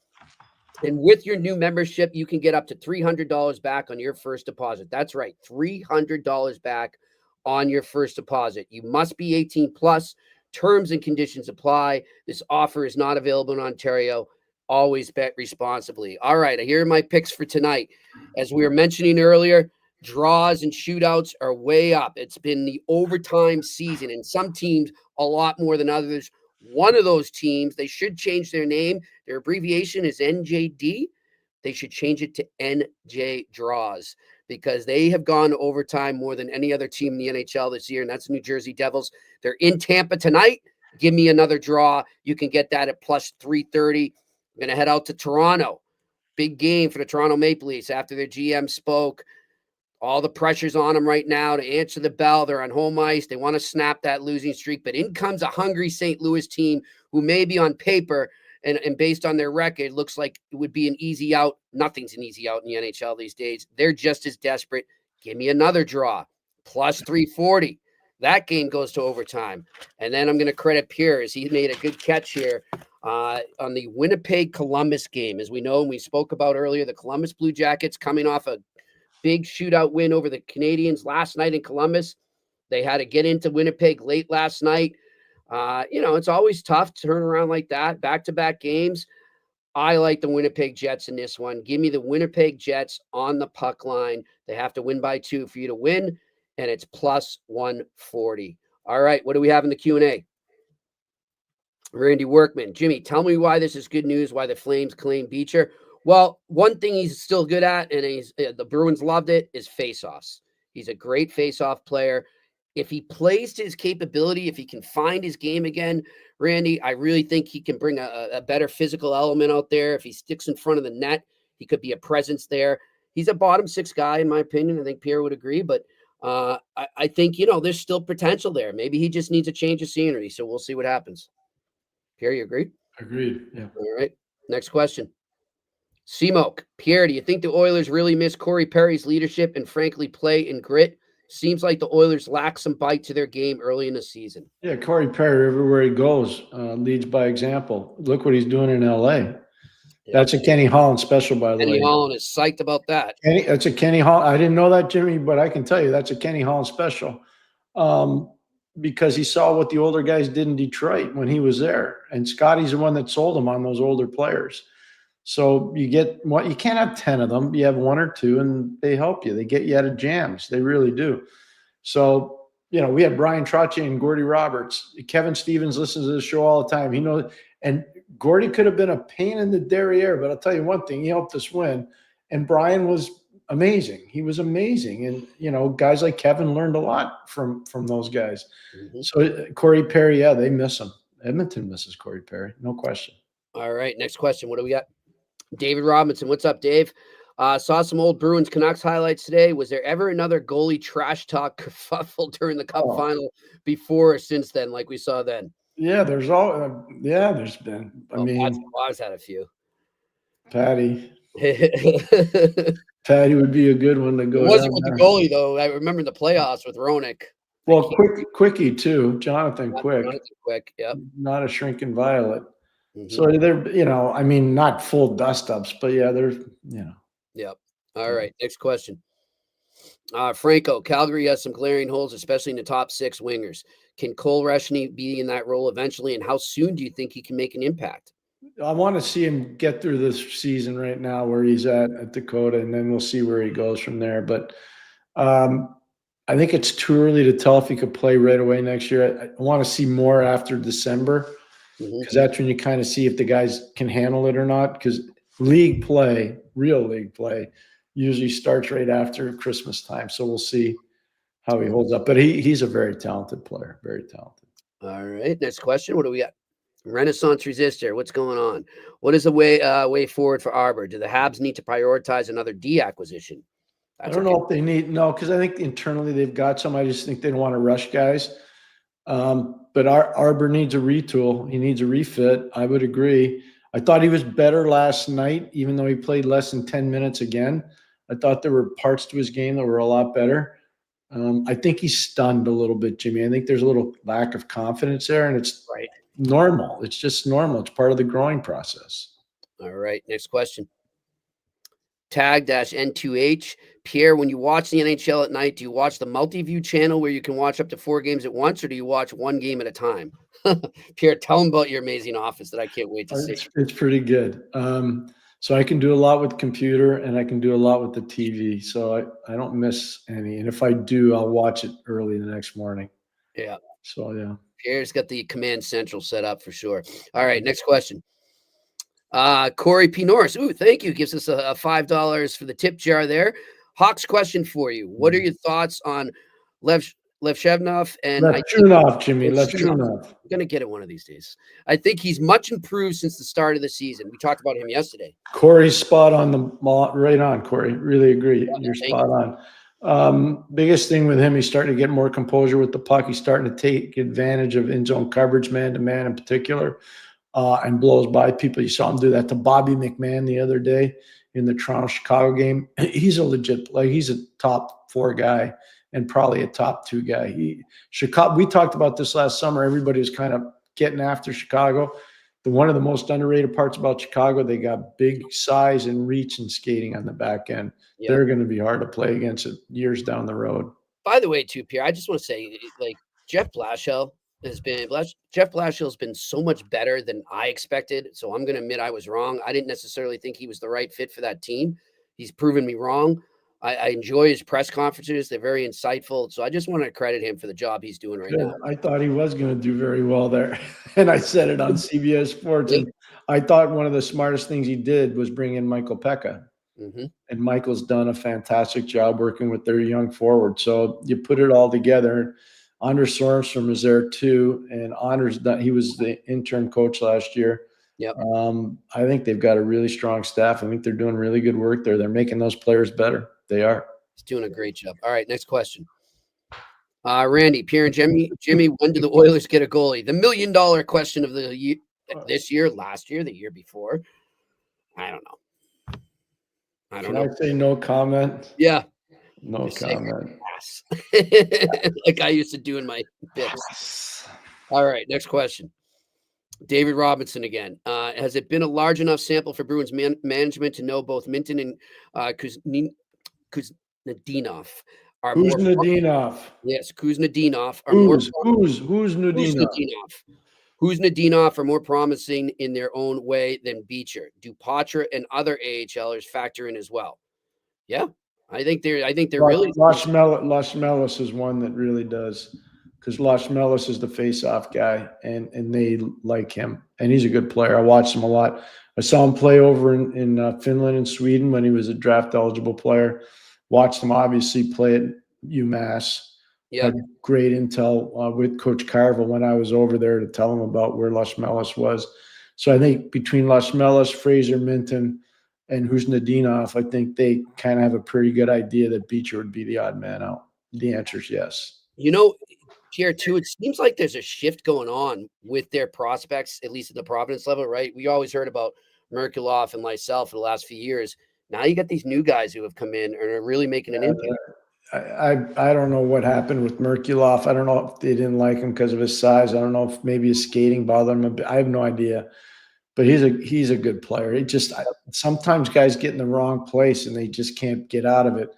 And with your new membership, you can get up to $300 back on your first deposit. That's right, $300 back on your first deposit. You must be 18 plus. Terms and conditions apply. This offer is not available in Ontario. Always bet responsibly. All right, here are my picks for tonight. As we were mentioning earlier, draws and shootouts are way up. It's been the overtime season, and some teams a lot more than others. One of those teams, they should change their name. Their abbreviation is NJD. They should change it to NJ Draws, because they have gone to overtime more than any other team in the NHL this year, and that's the New Jersey Devils. They're in Tampa tonight. Give me another draw. You can get that at plus 330. I'm going to head out to Toronto. Big game for the Toronto Maple Leafs after their GM spoke. All the pressure's on them right now to answer the bell. They're on home ice. They want to snap that losing streak. But in comes a hungry St. Louis team who maybe on paper and based on their record looks like it would be an easy out. Nothing's an easy out in the NHL these days. They're just as desperate. Give me another draw. Plus 340. That game goes to overtime. And then I'm going to credit Pierre as he made a good catch here on the Winnipeg-Columbus game. As we know, and we spoke about earlier, the Columbus Blue Jackets coming off a big shootout win over the Canadiens last night in Columbus. They had to get into Winnipeg late last night. It's always tough to turn around like that, back-to-back games. I like the Winnipeg Jets in this one. Give me the Winnipeg Jets on the puck line. They have to win by 2 for you to win, and it's plus 140. All right, what do we have in the Q&A? Randy Workman. Jimmy, tell me why this is good news, why the Flames claim Beecher. Well, one thing he's still good at, and the Bruins loved it, is faceoffs. He's a great faceoff player. If he plays to his capability, if he can find his game again, Randy, I really think he can bring a better physical element out there. If he sticks in front of the net, he could be a presence there. He's a bottom 6 guy, in my opinion. I think Pierre would agree, but I think, there's still potential there. Maybe he just needs a change of scenery, so we'll see what happens. Pierre, you agree? Agreed, yeah. All right, next question. Seamoke. Pierre, do you think the Oilers really miss Corey Perry's leadership and, frankly, play and grit? Seems like the Oilers lack some bite to their game early in the season. Yeah, Corey Perry, everywhere he goes, leads by example. Look what he's doing in L.A. Yeah. That's a Kenny Holland special, by the way. Kenny Holland is psyched about that. That's a Kenny Holland. I didn't know that, Jimmy, but I can tell you that's a Kenny Holland special because he saw what the older guys did in Detroit when he was there. And Scotty's the one that sold him on those older players. So you can't have 10 of them. You have 1 or 2 and they help you. They get you out of jams. They really do. So, we have Brian Trottier and Gordy Roberts. Kevin Stevens listens to the show all the time. He knows, and Gordy could have been a pain in the derriere, but I'll tell you one thing, he helped us win. And Brian was amazing. He was amazing. And, guys like Kevin learned a lot from those guys. Mm-hmm. So Corey Perry, yeah, they miss him. Edmonton misses Corey Perry. No question. All right. Next question. What do we got? David Robinson. What's up, Dave? Saw some old Bruins Canucks highlights today. Was there ever another goalie trash talk kerfuffle during the Cup final before or since then, like we saw then? Yeah, there's been. I mean, Bob's had a few. Patty would be a good one to go. It wasn't with the goalie though. I remember the playoffs with Roenick. Well, Quickie too, Jonathan Quick. Yep. Not a shrinking violet. Mm-hmm. So they're, not full dust ups, but yeah, they're, Yep. All right. Next question. Franco, Calgary has some glaring holes, especially in the top 6 wingers. Can Cole Reshny be in that role eventually? And how soon do you think he can make an impact? I want to see him get through this season right now where he's at Dakota, and then we'll see where he goes from there. But I think it's too early to tell if he could play right away next year. I want to see more after December. Because that's when you kind of see if the guys can handle it or not. Because league play, real league play, usually starts right after Christmas time. So we'll see how he holds up. But he's a very talented player, very talented. All right, next question. What do we got? Renaissance Resistor, what's going on? What is the way forward for Arbor? Do the Habs need to prioritize another D acquisition? I don't know if they need because I think internally they've got some. I just think they don't want to rush guys. But Arbor needs a retool. He needs a refit. I would agree. I thought he was better last night, even though he played less than 10 minutes again. I thought there were parts to his game that were a lot better. I think he's stunned a little bit, Jimmy. I think there's a little lack of confidence there, and it's right. Normal. It's just normal. It's part of the growing process. All right, next question. Tag-N2H. Pierre, when you watch the NHL at night, do you watch the multi-view channel where you can watch up to 4 games at once, or do you watch one game at a time? Pierre, tell them about your amazing office that I can't wait to see. It's pretty good. So I can do a lot with the computer, and I can do a lot with the TV. So I don't miss any. And if I do, I'll watch it early the next morning. Yeah. So, yeah. Pierre's got the Command Central set up for sure. All right, next question. Corey P. Norris. Ooh, thank you. Gives us a $5 for the tip jar there. Hawks question for you. What are your thoughts on Levshevnov and Levshunov, Jimmy. Levshunov. I'm going to get it one of these days. I think he's much improved since the start of the season. We talked about him yesterday. Corey's spot on right on, Corey. Really agree. You're spot on. Biggest thing with him, he's starting to get more composure with the puck. He's starting to take advantage of in-zone coverage, man-to-man in particular, and blows by people. You saw him do that to Bobby McMahon the other day in the Toronto-Chicago game. He's a legit, he's a top 4 guy and probably a top 2 guy. Chicago. We talked about this last summer. Everybody was kind of getting after Chicago. One of the most underrated parts about Chicago, they got big size and reach and skating on the back end. Yep. They're going to be hard to play against it years down the road. By the way, too, Pierre, I just want to say, Jeff Blashill has been so much better than I expected. So I'm going to admit I was wrong. I didn't necessarily think he was the right fit for that team. He's proven me wrong. I enjoy his press conferences. They're very insightful. So I just want to credit him for the job he's doing right now. I thought he was going to do very well there. And I said it on CBS Sports. And I thought one of the smartest things he did was bring in Michael Pekka. Mm-hmm. And Michael's done a fantastic job working with their young forward. So you put it all together. Anders Sorensen is there too. And Anders, he was the intern coach last year. Yep. I think they've got a really strong staff. I think they're doing really good work there. They're making those players better. They are. He's doing a great job. All right, next question. Randy, Pierre, and Jimmy, when do the Oilers get a goalie? The $1 million question of the year, this year, last year, the year before. I don't know. Can I say no comment? Yeah. No comment. Like I used to do in my bits. All right, next question. David Robinson again. Has it been a large enough sample for Bruins management to know both Minton and Kuznetsov are Kuznetsov. Yes, Kuznetsov are who's Kuznetsov? Kuznetsov are more promising in their own way than Beecher. Do Patra and other AHLers factor in as well? Yeah, I think they're really. Lashmelis is one that really does, because Lashmelis is the face-off guy, and they like him, and he's a good player. I watched him a lot. I saw him play over in Finland and Sweden when he was a draft-eligible player. Watched him obviously play at UMass. Yeah, had great intel with Coach Carville when I was over there to tell him about where Lashmelis was. So I think between Lashmelis, Fraser Minton, and Kuznetsov, I think they kind of have a pretty good idea that Beecher would be the odd man out. The answer is yes. You know, Pierre, too, it seems like there's a shift going on with their prospects, at least at the Providence level, right? We always heard about Merkulov and Lysell for the last few years. Now you got these new guys who have come in and are really making an impact. I don't know what happened with Merkulov. I don't know if they didn't like him because of his size. I don't know if maybe his skating bothered him a bit. I have no idea. But he's a good player. Sometimes guys get in the wrong place and they just can't get out of it.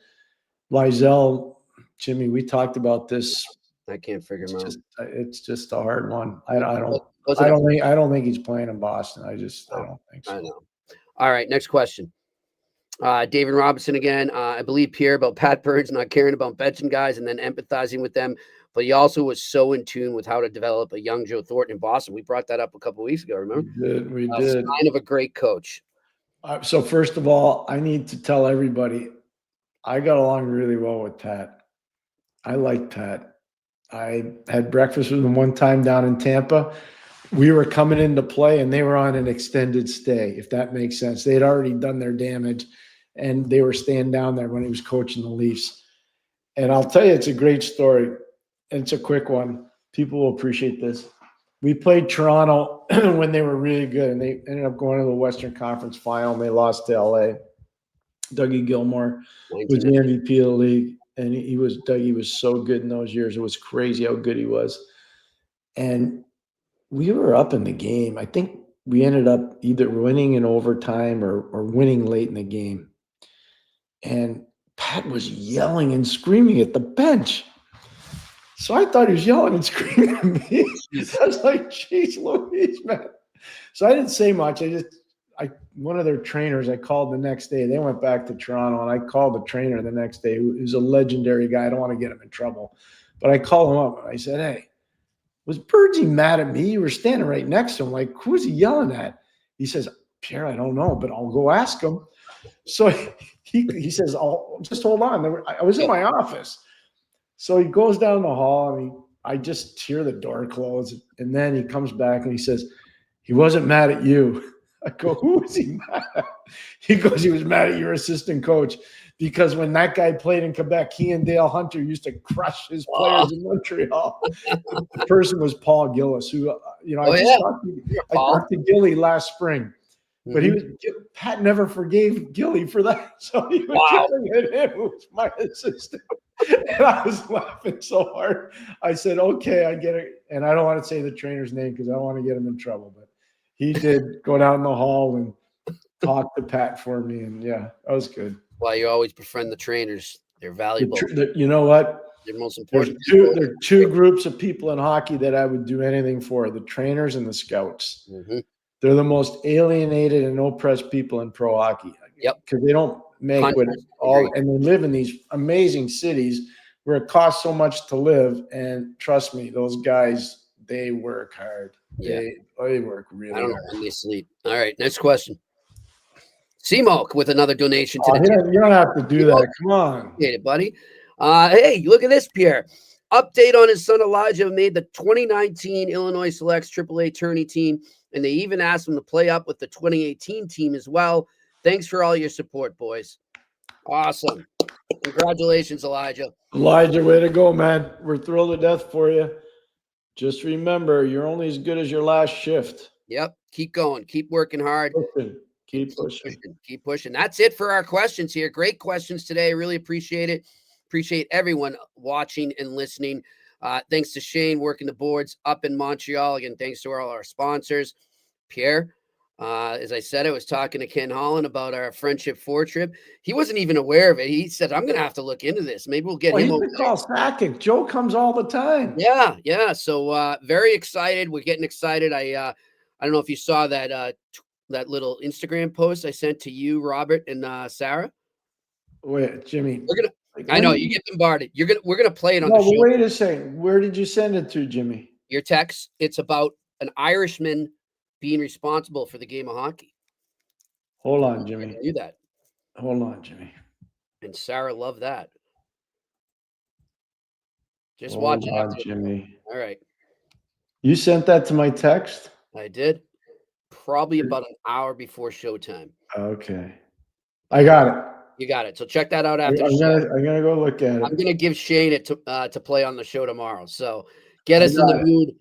Lysell, Jimmy, we talked about this. I can't figure him out. It's just a hard one. I don't think he's playing in Boston. I don't think so. I know. All right, next question. David Robinson again. I believe Pierre about Pat Burns not caring about benching guys and then empathizing with them, but he also was so in tune with how to develop a young Joe Thornton in Boston. We brought that up a couple of weeks ago. Remember? We did. Sign of a great coach. So first of all, I need to tell everybody I got along really well with Pat. I like Pat. I had breakfast with him one time down in Tampa. We were coming into play, and they were on an extended stay, if that makes sense. They had already done their damage, and they were staying down there when he was coaching the Leafs. And I'll tell you, it's a great story. And it's a quick one. People will appreciate this. We played Toronto when they were really good, and they ended up going to the Western Conference Final, and they lost to LA. Dougie Gilmour was the MVP of the league, and Dougie was so good in those years. It was crazy how good he was. And we were up in the game. I think we ended up either winning in overtime or winning late in the game. And Pat was yelling and screaming at the bench. So I thought he was yelling and screaming at me. I was like, geez, Louise, man. So I didn't say much. One of their trainers, I called the next day. They went back to Toronto, and I called the trainer the next day, who's a legendary guy. I don't want to get him in trouble. But I called him up, and I said, hey, was Birdsey mad at me? You were standing right next to him. Like, who's he yelling at? He says, Pierre, I don't know, but I'll go ask him. So he says, oh, just hold on. I was in my office. So he goes down the hall, and I just hear the door close. And then he comes back, and he says, he wasn't mad at you. I go, who is he mad at? He goes, he was mad at your assistant coach because when that guy played in Quebec, he and Dale Hunter used to crush his players in Montreal. The person was Paul Gillis, who, I talked to Gilly last spring, but Pat never forgave Gilly for that. So he was yelling at him, who was my assistant. And I was laughing so hard. I said, okay, I get it. And I don't want to say the trainer's name because I don't want to get him in trouble, but he did go down the hall and talk to Pat for me. And yeah, that was good. Well, you always befriend the trainers. They're valuable. You know what? They're most important. There are two groups of people in hockey that I would do anything for, the trainers and the scouts. Mm-hmm. They're the most alienated and oppressed people in pro hockey. Yep. Because they don't make what all, and they live in these amazing cities where it costs so much to live. And trust me, those guys, they work hard. Yeah. They work really hard. I don't know when they sleep. All right, next question. Simok with another donation to you don't have to do that. Come on. Yeah, buddy. Hey, look at this, Pierre. Update on his son Elijah made the 2019 Illinois Selects AAA tourney team, and they even asked him to play up with the 2018 team as well. Thanks for all your support, boys. Awesome. Congratulations, Elijah. Elijah, way to go, man. We're thrilled to death for you. Just remember, you're only as good as your last shift. Yep. Keep going. Keep working hard. Keep pushing. Keep pushing. That's it for our questions here. Great questions today. Really appreciate it. Appreciate everyone watching and listening. Thanks to Shane working the boards up in Montreal. Again, thanks to all our sponsors. Pierre, as I said, I was talking to Ken Holland about our Friendship 4 trip. He wasn't even aware of it. He said, I'm going to have to look into this. Maybe we'll get him over there. Call Sakic. Joe comes all the time. Yeah. So very excited. We're getting excited. I don't know if you saw that that little Instagram post I sent to you, Robert, and Sarah. Wait, Jimmy. I know you get bombarded. We're gonna play it on the show. Wait a second. Where did you send it to, Jimmy? Your text. It's about an Irishman being responsible for the game of hockey. Hold on, Jimmy. I do that. Hold on, Jimmy. And Sarah loved that. Just watch it. Hold on, Jimmy. All right. You sent that to my text? I did. Probably about an hour before showtime. Okay. I got it. You got it. So check that out after I'm gonna go look at it. I'm gonna give Shane it to play on the show tomorrow. So get us in the mood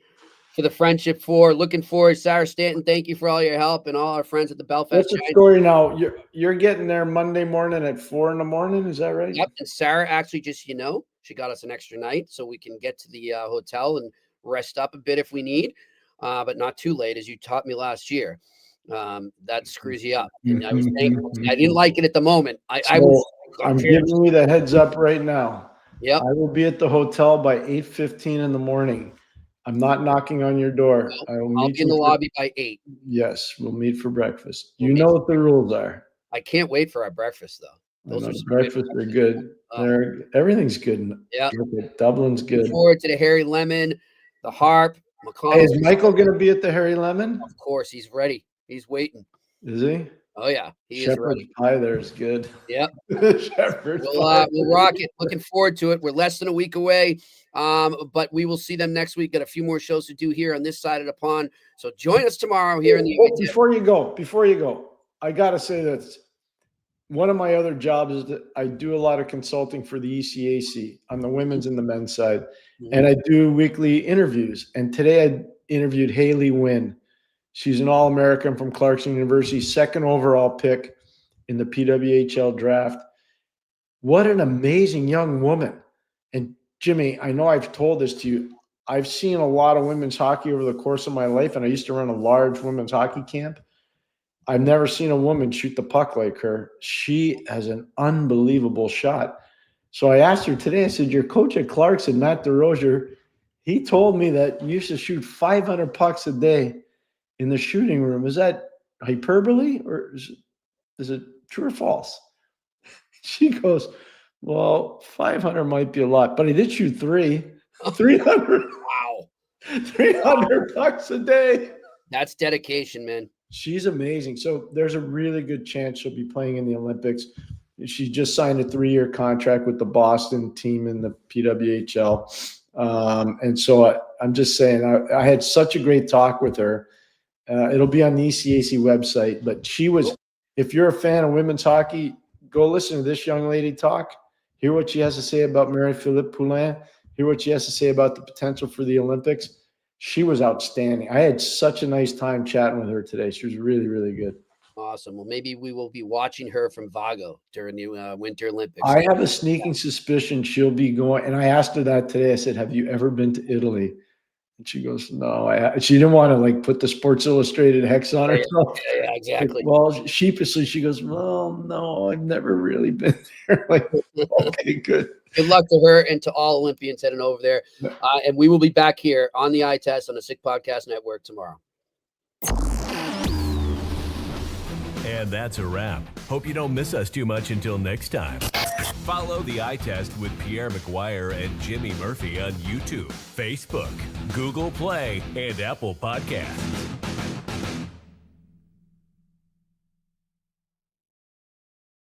for the Friendship 4. Looking forward. Sarah Stanton, thank you for all your help and all our friends at the Belfast. What's the story now? You're getting there Monday morning at 4 a.m. Is that right? Yep. And Sarah actually just, she got us an extra night so we can get to the hotel and rest up a bit if we need, but not too late, as you taught me last year. That screws you up. And I was thankful. I didn't like it at the moment. I'm giving you the heads up right now. Yeah. I will be at the hotel by 8:15 in the morning. I'm not knocking on your door. I'll be in the lobby by 8. Yes, we'll meet for breakfast. You know what the rules are. I can't wait for our breakfast though. Those breakfasts are good. Everything's good. Yeah. Dublin's good. Look forward to the Harry Lemon, the Harp. Hey, is Michael going to be at the Harry Lemon? Of course, he's ready. He's waiting. Is he? Oh yeah, he is Shepherd's ready. pie there is good. Yep. Shepherd's pie. We'll rock it. Looking forward to it. We're less than a week away, but we will see them next week. Got a few more shows to do here on this side of the pond. So join us tomorrow here in the. Before you go, I gotta say this. One of my other jobs is that I do a lot of consulting for the ECAC on the women's and the men's side, and I do weekly interviews. And today I interviewed Haley Wynn. She's an All-American from Clarkson University, second overall pick in the PWHL draft. What an amazing young woman. And Jimmy, I know I've told this to you. I've seen a lot of women's hockey over the course of my life, and I used to run a large women's hockey camp. I've never seen a woman shoot the puck like her. She has an unbelievable shot. So I asked her today, I said, your coach at Clarkson, Matt DeRozier, he told me that you used to shoot 500 pucks a day in the shooting room. Is that hyperbole or is it true or false? She goes, well, 500 might be a lot, but I did shoot 300. Wow. 300 pucks a day. That's dedication, man. She's amazing. So there's a really good chance she'll be playing in the Olympics. She just signed a 3-year contract with the Boston team in the PWHL. And so I'm just saying, I had such a great talk with her. It'll be on the ECAC website, but she was, if you're a fan of women's hockey, go listen to this young lady talk. Hear what she has to say about Marie-Philippe Poulin. Hear what she has to say about the potential for the Olympics. She was outstanding. I had such a nice time chatting with her today. She was really, really good. Awesome. Well, maybe we will be watching her from Vago during the Winter Olympics. I have a sneaking suspicion she'll be going. And I asked her that today. I said, have you ever been to Italy? And she goes, no. She didn't want to like put the Sports Illustrated hex on herself. Yeah, exactly. Well, sheepishly, she goes, well, no, I've never really been there. Like, okay, good. Good luck to her and to all Olympians heading over there. And we will be back here on the Eye Test on the Sick Podcast Network tomorrow. And that's a wrap. Hope you don't miss us too much until next time. Follow the Eye Test with Pierre McGuire and Jimmy Murphy on YouTube, Facebook, Google Play, and Apple Podcasts.